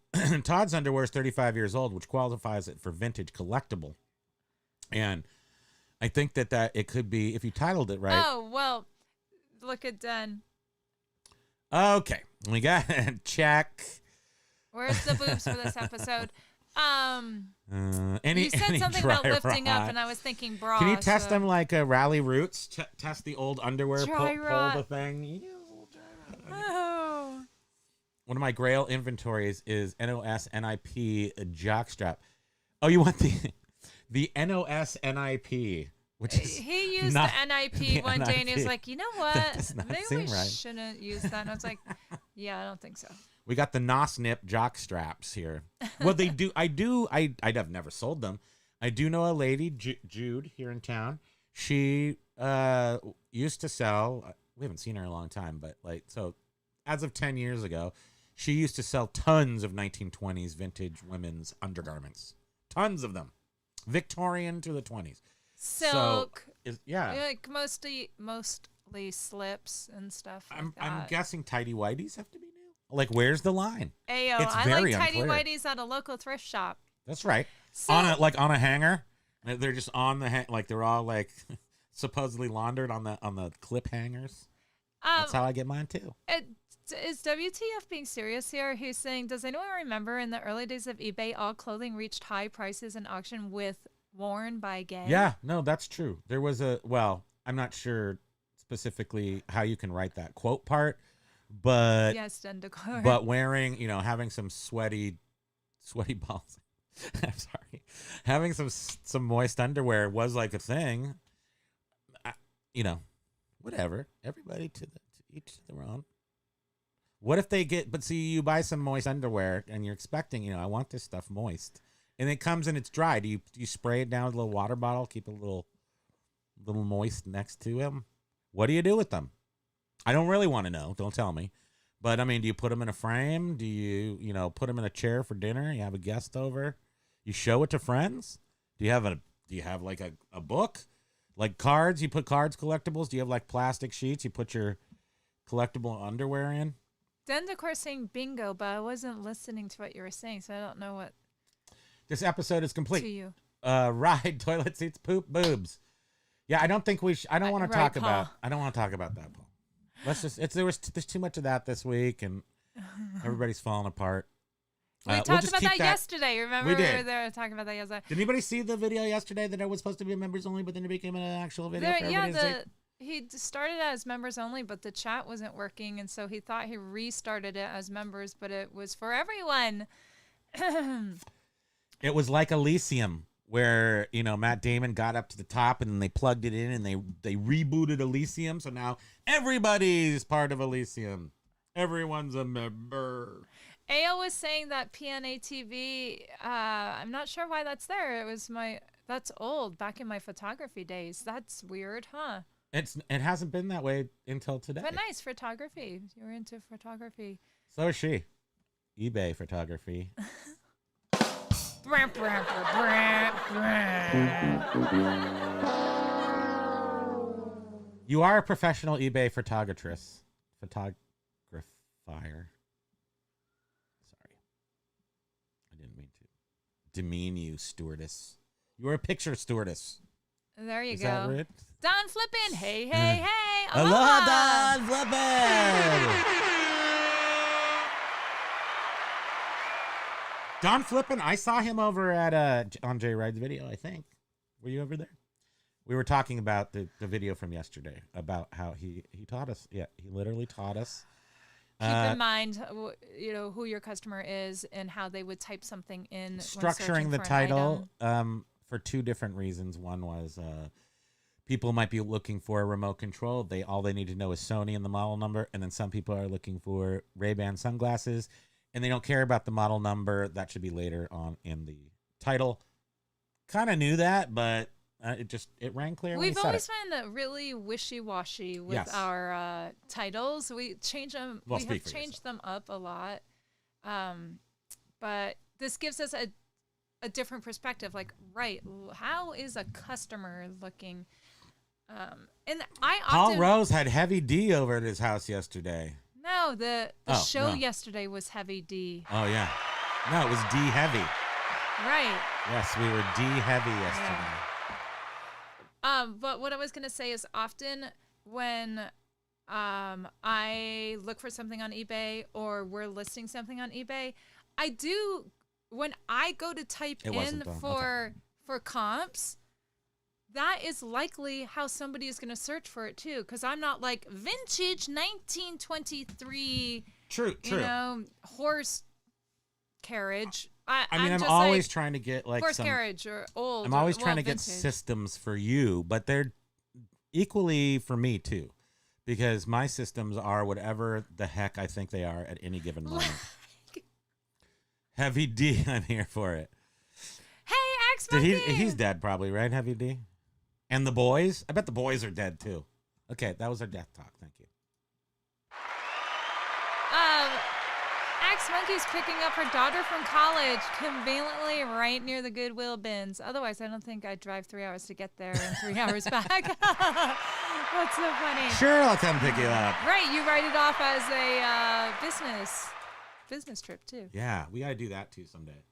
Todd's underwear is 35 years old, which qualifies it for vintage collectible. And I think that it could be, if you titled it right. Oh, well, look at Den. Okay. We got check. Where's the boobs for this episode? Any You said something dry about lifting rot. up, and I was thinking bra. Can you test so- them like Rally Roots? Test the old underwear, Dry pull rot. the thing. Oh. One of my Grail inventories is NOS NIP jockstrap. Oh, you want the NOS NIP, which is He used not the NIP the one day, and he was NIP. like, you know what? That does not Maybe seem we right. shouldn't use that. And I was like, yeah, I don't think so. We got the NOS NIP jock straps here. Well, they do. I'd have never sold them. I do know a lady, Jude, here in town. She used to sell. We haven't seen her in a long time, but as of 10 years ago, she used to sell tons of 1920s vintage women's undergarments. Tons of them, Victorian to the 20s. Silk. Like mostly slips and stuff. I'm that. guessing tidy whities have to be new. Like, where's the line? Ayo, It's I very like tidy unclear. whities at a local thrift shop. That's right. So- on a hanger. They're just on the like they're all like supposedly laundered on the clip hangers. That's how I get mine too. Is WTF being serious here? He's saying, does anyone remember in the early days of eBay, all clothing reached high prices in auction with worn by gay? Yeah, no, that's true. There was I'm not sure specifically how you can write that quote part, but Yes, Dendicor. but wearing, having some sweaty balls. I'm sorry. Having some moist underwear was like a thing. Whatever. Everybody to each their own. What if they but see, you buy some moist underwear and you're expecting, I want this stuff moist. and it comes and it's dry. Do you spray it down with a little water bottle, keep it a little moist next to him? What do you do with them? I don't really want to know. Don't tell me. But I mean, do you put them in a frame? Do you put them in a chair for dinner? You have a guest over. You show it to friends. Do you have like a book, like cards? You put cards, collectibles. Do you have like plastic sheets? You put your collectible underwear in. Then of course saying bingo, but I wasn't listening to what you were saying, so I don't know what. This episode is complete. To you. Ride, toilet seats, poop, boobs. Yeah, I don't think we. I don't want to talk about. I don't want to talk about that, Paul. Let's just. There's too much of that this week, and everybody's falling apart. We talked about that yesterday. Remember, we did. We were there talking about that yesterday. Did anybody see the video yesterday that it was supposed to be members only, but then it became an actual video? He started as members only, but the chat wasn't working, and so he thought he restarted it as members, but it was for everyone. It was like Elysium, where Matt Damon got up to the top and then they plugged it in and they rebooted Elysium, so now everybody's part of Elysium. Everyone's a member. AO was saying that PNA TV. I'm not sure why that's there. That's old, back in my photography days. That's weird, huh? It hasn't been that way until today. But nice photography. You're into photography. So is she. eBay photography. You are a professional eBay photographer. Sorry. I didn't mean to demean you, stewardess. You are a picture stewardess. There you Is go. that right? Don Flippin. Hey, hey, hey. Aloha, Don Flippin. Don Flippin, I saw him over at on Jay Ride's video, I think. Were you over there? We were talking about the video from yesterday, about how he taught us. Yeah, he literally taught us. Keep in mind, who your customer is and how they would type something in. Structuring the title for two different reasons. One was people might be looking for a remote control. All they need to know is Sony and the model number. And then some people are looking for Ray-Ban sunglasses, and they don't care about the model number. That should be later on in the title. Kind of knew that, but it rang clear. We've always been really wishy-washy with our titles. We change them. Well, we have changed them up a lot, but this gives us a different perspective. Like, right, how is a customer looking? And Paul Rose had Heavy D over at his house yesterday. No, the show yesterday was Heavy D. Oh yeah, no, it was D Heavy. Right. Yes, we were D Heavy yesterday. Yeah. But what I was gonna say is often when I look for something on eBay or we're listing something on eBay, when I go to type in for comps, that is likely how somebody is going to search for it too, because I'm not like vintage 1923 True. horse carriage. I'm always trying to get like horse carriage or old. I'm always trying to get vintage. systems for you, but they're equally for me too, because my systems are whatever the heck I think they are at any given moment. Heavy D, I'm here for it. Hey, X Monkey! He's dead probably, right? Heavy D? And the boys? I bet the boys are dead too. Okay, that was our death talk. Thank you. X Monkey's picking up her daughter from college conveniently right near the Goodwill bins. Otherwise, I don't think I'd drive 3 hours to get there and 3 hours back. That's so funny. Sure, I'll come pick you up. Right, you write it off as a business trip too. Yeah, we gotta do that too someday.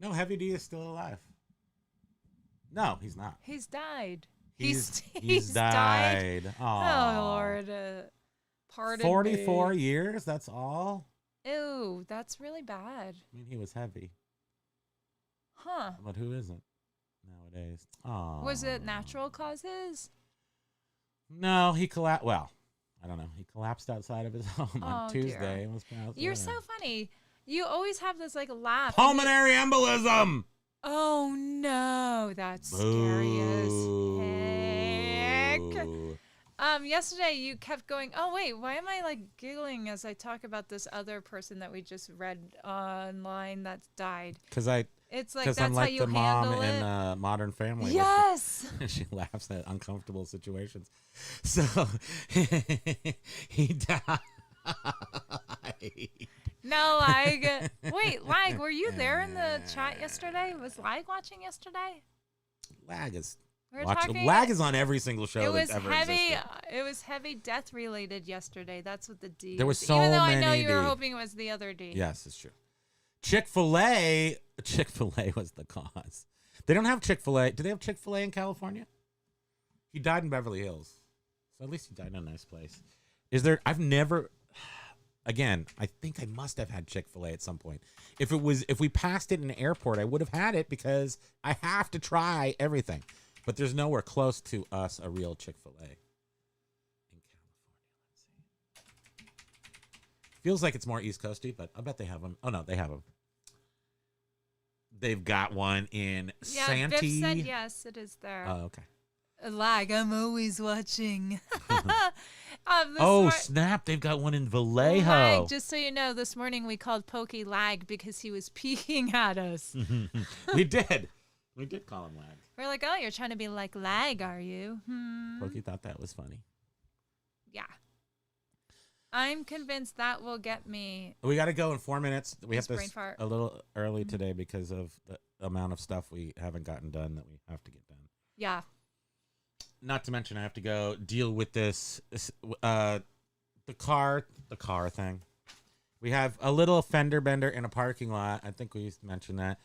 No, Heavy D is still alive. No, he's not. He's died. He's died. Aww. Oh Lord, pardon 44 me. years. That's all. Ew, that's really bad. I mean, he was heavy. Huh? But who isn't nowadays? Oh. Was it natural causes? No, he collapsed. Well, I don't know. He collapsed outside of his home on Tuesday. Dear. And was passed You're away. so funny. You always have this like laugh. Pulmonary embolism. Oh no, that's scary as heck. Yesterday you kept going, oh wait, why am I like giggling as I talk about this other person that we just read online that died? Because I It's like Because that's how unlike you the mom handle in it. Modern Family, Yes. she laughs at uncomfortable situations. So he died. No, Lag. Wait, Lag, were you there in the chat yesterday? Was Lag watching yesterday? Lag is We were watching. talking. Lag is on every single show It was that's ever heavy. existed. It was heavy death related yesterday. That's what the D. There was is. so Even though I know many you were D. hoping it was the other D. Yes, it's true. Chick-fil-A was the cause. They don't have Chick-fil-A. Do they have Chick-fil-A in California? He died in Beverly Hills. So at least he died in a nice place. Is there, I've never, again, I think I must have had Chick-fil-A at some point. If we passed it in an airport, I would have had it because I have to try everything. But there's nowhere close to us a real Chick-fil-A in California. Let's see. Feels like it's more East Coasty, but I bet they have them. Oh, no, they have them. They've got one in Yeah, Santee. Biff said yes, it is there. Oh, okay. Lag, I'm always watching. Oh, snap. They've got one in Vallejo. Lag, just so you know, this morning we called Pokey Lag because he was peeking at us. We did. We did call him Lag. We're like, oh, you're trying to be like Lag, are you? Pokey thought that was funny. Yeah. I'm convinced that will get me. We got to go in 4 minutes. We have His brain this fart. a little early today because of the amount of stuff we haven't gotten done that we have to get done. Yeah. Not to mention I have to go deal with this the car thing. We have a little fender bender in a parking lot. I think we mentioned that.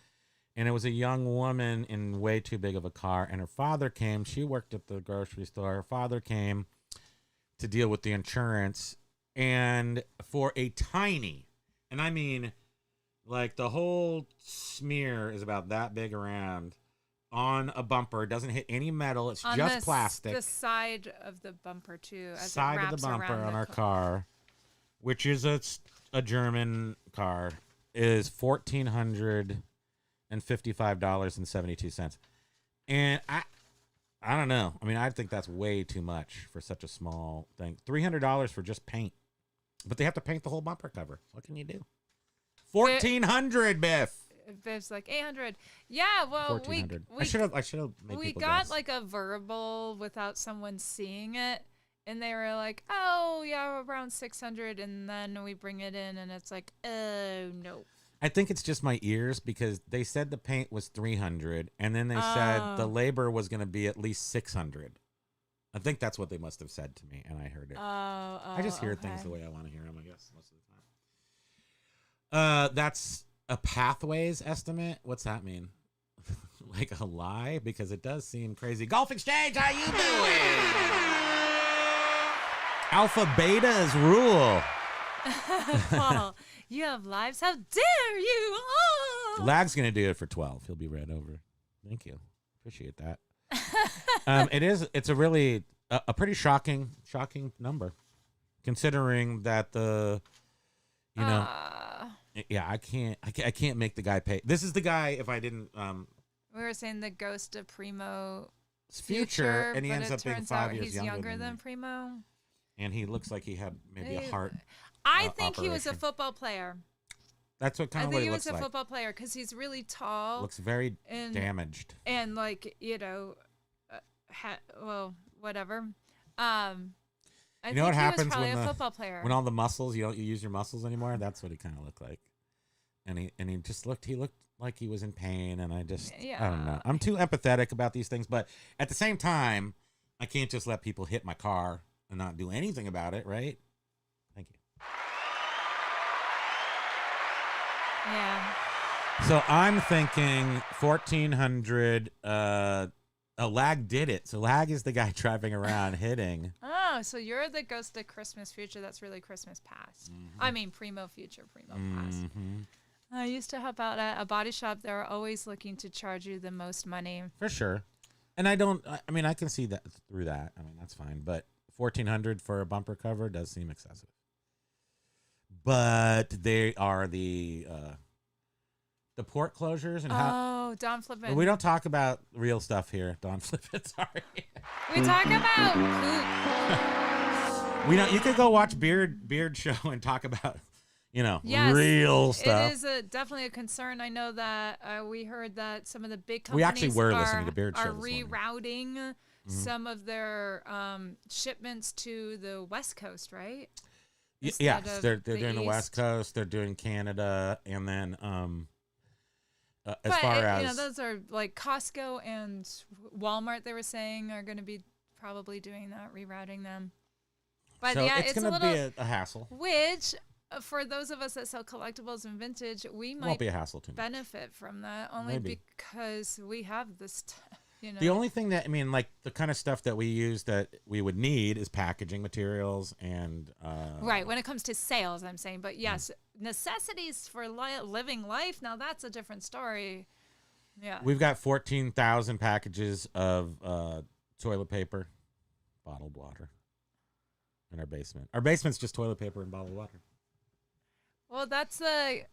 And it was a young woman in way too big of a car, and her father came. She worked at the grocery store. Her father came to deal with the insurance, and for a tiny, and I mean like the whole smear is about that big around on a bumper. It doesn't hit any metal. It's On just plastic. The side of the bumper too. As Side it of the wraps bumper around on the our car, which is a German car, is $1,455.72. And I don't know. I mean, I think that's way too much for such a small thing. $300 for just paint. But they have to paint the whole bumper cover. What can you do? $1,400, Biff. Biff's like 800. Yeah, well, we I should have made we people got guess. like a verbal without someone seeing it, and they were like, "Oh, yeah, around 600," and then we bring it in, and it's like, "Oh no." I think it's just my ears because they said the paint was 300, and then they said the labor was going to be at least 600. I think that's what they must have said to me, and I heard it. I just hear things the way I want to hear them, I guess, most of the time. That's a pathways estimate. What's that mean? Like a lie? Because it does seem crazy. Golf Exchange, how you doing? Alpha Betas rule. Paul, you have lives. How dare you? Oh! Lag's gonna do it for 12. He'll be right over. Thank you. Appreciate that. It's a really a pretty shocking number, considering that yeah, I can't make the guy pay. This is the guy. If I didn't, We were saying the ghost of Primo future, and he but ends it up being turns 5 out years he's younger than Primo. and he looks like he had maybe a heart. I think he was a operation. football player. That's what kind I of think what he he was looks a like. football player because he's really tall. Looks very and, damaged. And like whatever. I You know what think he was happens probably when a football player. when all the muscles you don't use your muscles anymore? That's what he kind of looked like. And he just looked like he was in pain, and I don't know. I'm too empathetic about these things, but at the same time, I can't just let people hit my car and not do anything about it, right? Thank you. Yeah. So I'm thinking 1,400. Lag did it. So Lag is the guy driving around hitting. Oh, so you're the ghost of Christmas future. That's really Christmas past. Mm-hmm. I mean, Primo future, Primo past. I used to help out at a body shop. They were always looking to charge you the most money. For sure. And I mean, I can see that through that. I mean, that's fine. But 1,400 for a bumper cover does seem excessive. But they are the port closures and how. Oh, Don Flippin. We don't talk about real stuff here, Don Flippin. Sorry. We talk about poop. You could go watch Beard Show and talk about, Yes, real stuff. It is definitely a concern. I know that we heard that some of the big We companies actually were listening to Beard Show are this morning. rerouting some of their shipments to the West Coast, right? Yes, they're doing the West Coast. They're doing Canada, and then as far as those are like Costco and Walmart. They were saying are going to be probably doing that, rerouting them. But so yeah, it's going to be a hassle. Which, for those of us that sell collectibles and vintage, we might Won't be a hassle to me. benefit from that only because we have this. The only thing that like the kind of stuff that we use that we would need is packaging materials and right when it comes to sales, I'm saying. But yes, necessities for living life. Now that's a different story. Yeah, we've got 14,000 packages of toilet paper, bottled water in our basement. Our basement's just toilet paper and bottled water. Well, that's a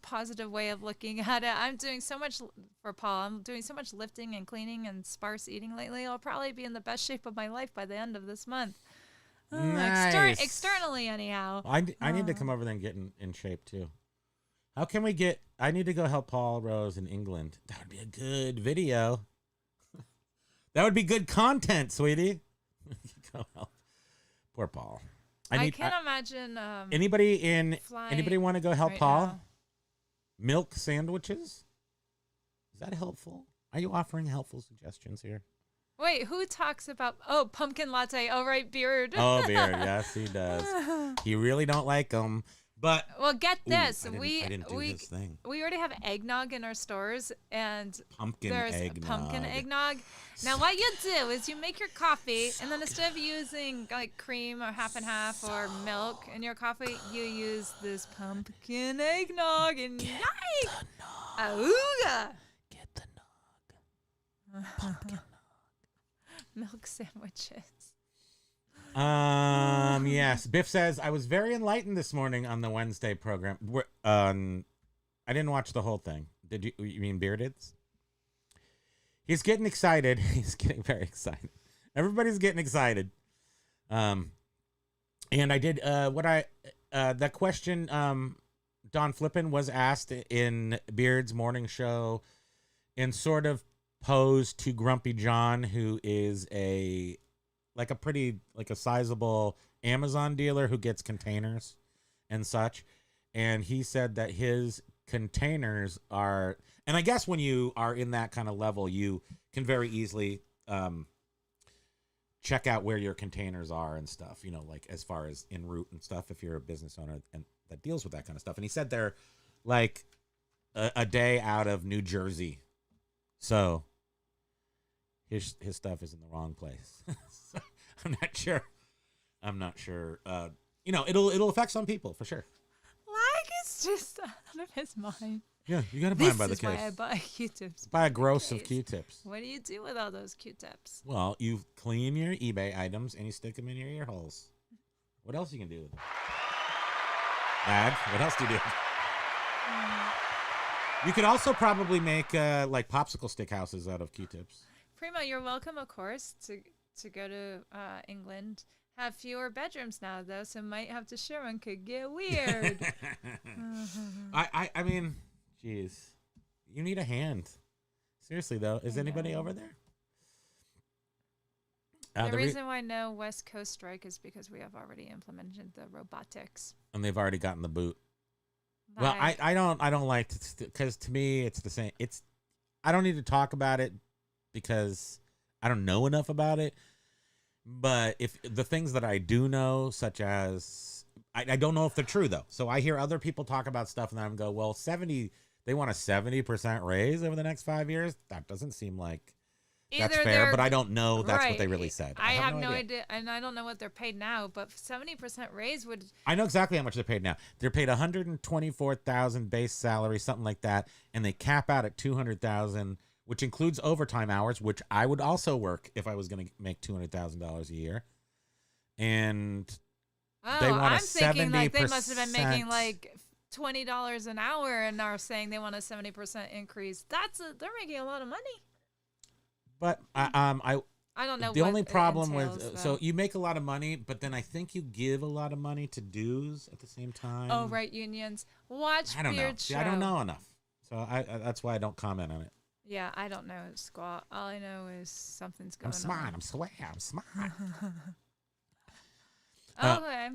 positive way of looking at it. I'm doing so much for Paul. I'm doing so much lifting and cleaning and sparse eating lately. I'll probably be in the best shape of my life by the end of this month. Nice. Externally, anyhow. I need to come over there and get in shape too. How can we get? I need to go help Paul Rose in England. That would be a good video. That would be good content, sweetie. Go help. Poor Paul. I can't imagine. Anybody want to go help right Paul? now. Milk sandwiches? Is that helpful? Are you offering helpful suggestions here? Wait, who talks about pumpkin latte? Oh, right, Beard. Oh, Beard. Yes, he does. He really don't like them. But well, get this. I didn't do this thing. We already have eggnog in our stores, and there's pumpkin eggnog. Now, what you do is you make your coffee, and then instead of using like cream or half and half or milk in your coffee, you use this pumpkin eggnog. And yikes! Auga! Get the nog. Pumpkin nog. Milk sandwiches. Yes. Biff says, I was very enlightened this morning on the Wednesday program. I didn't watch the whole thing. Did you? You mean Beardeds? He's getting excited. He's getting very excited. Everybody's getting excited. And I did, that question, Don Flippin was asked in Beard's morning show and sort of posed to Grumpy John, who is a sizable Amazon dealer who gets containers and such. And he said that his containers are, and I guess when you are in that kind of level, you can very easily check out where your containers are and stuff, like as far as en route and stuff, if you're a business owner and that deals with that kind of stuff. And he said they're like a day out of New Jersey. So his stuff is in the wrong place. I'm not sure. It'll affect some people for sure. Like it's just out of his mind. Yeah, you gotta buy them by the This is case. why I buy Q-tips. Buy a gross of Q-tips. What do you do with all those Q-tips? Well, you clean your eBay items and you stick them in your ear holes. What else you can do with them? Lad, what else do you do? You could also probably make like popsicle stick houses out of Q-tips. Primo, you're welcome, of course, to go to England. Have fewer bedrooms now, though, so might have to share one. Could get weird. I mean, geez, you need a hand. Seriously, though, is anybody over there? The reason why no West Coast strike is because we have already implemented the robotics, and they've already gotten the boot. Well, I don't like because to me it's the same. I don't need to talk about it because I don't know enough about it. But if the things that I do know, such as I don't know if they're true though. So I hear other people talk about stuff and then I go, well, they want a 70% raise over the next 5 years. That doesn't seem like that's fair, but I don't know that's what they really said. I have no idea, and I don't know what they're paid now, but 70% raise would... I know exactly how much they're paid now. They're paid $124,000 base salary, something like that, and they cap out at $200,000, which includes overtime hours, which I would also work if I was going to make $200,000 a year. And they want I'm a 70%. Thinking like they must have been making like $20 an hour and are saying they want a 70% increase. They're making a lot of money. But I don't know. The what only it problem entails, with though. so you make a lot of money, but then I think you give a lot of money to dues at the same time. Oh, right, unions. Watch I don't know. Beard See, Show. I don't know enough, so I that's why I don't comment on it. Yeah, I don't know squat. All I know is something's going I'm smart. on. I'm smart. I'm smart. Okay.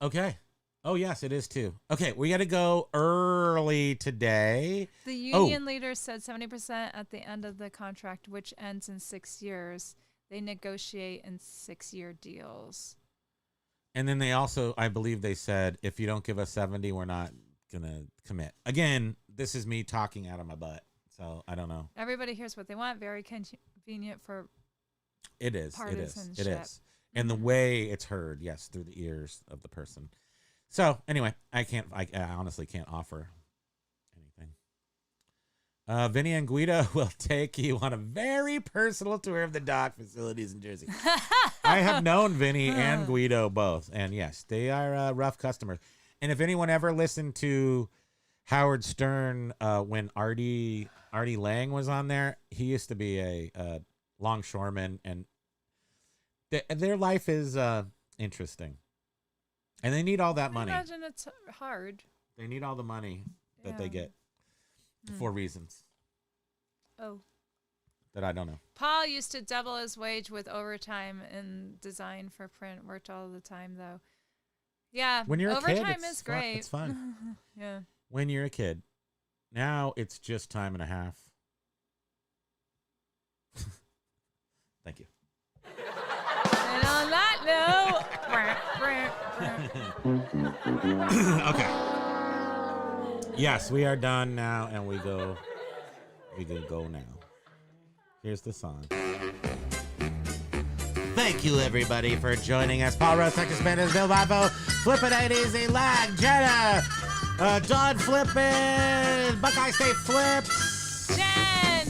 Okay. Oh yes, it is too. Okay, we got to go early today. The union leader said 70% at the end of the contract, which ends in 6 years. They negotiate in 6-year deals. And then they also, I believe they said, if you don't give us 70, we're not going to commit. Again, this is me talking out of my butt. So I don't know. Everybody hears what they want. Very convenient for It is. It is. It partisanship. is. And the way it's heard, yes, through the ears of the person. So anyway, I honestly can't offer anything. Vinny and Guido will take you on a very personal tour of the dock facilities in Jersey. I have known Vinny and Guido both, and yes, they are rough customers. And if anyone ever listened to Howard Stern when Artie Lang was on there, he used to be a longshoreman, and their life is interesting. And they need all that money. I imagine it's hard. They need all the money that they get for reasons Oh. that I don't know. Paul used to double his wage with overtime in design for print. Worked all the time, though. Yeah, When you're a kid, overtime it's is great. It's fun. Yeah. When you're a kid. Now it's just time and a half. Thank you. And on that note, Okay. Yes, we are done now, and we go now. Here's the song. Thank you, everybody, for joining us. Paul Rose, Texas Bandits, Bill Bavo, Flippin' 80s, Lag, Jenna, Don Flippin', Buckeye State Flips, Jen,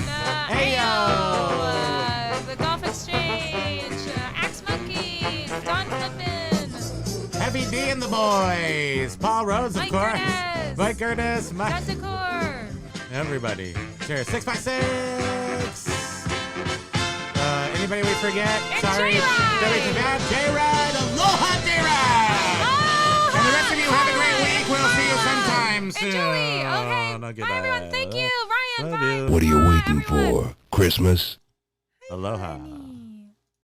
Ayo, the Golf Exchange, Axe Monkey, Don Flippin, Heavy D and the boys, Paul Rose, of Mike course, Curtis. Mike Curtis, Got the core. everybody. Cheers. 6x6. Anybody we forget? And Sorry. J-Ride. J-Ride. Aloha, J-Ride. Oh, And the rest of you have a great week. We'll see you sometime soon. And Joey. Okay. No, Bye, goodbye. everyone. Thank you. Ryan, Love bye. you. What are you waiting everyone. for? Christmas? Aloha.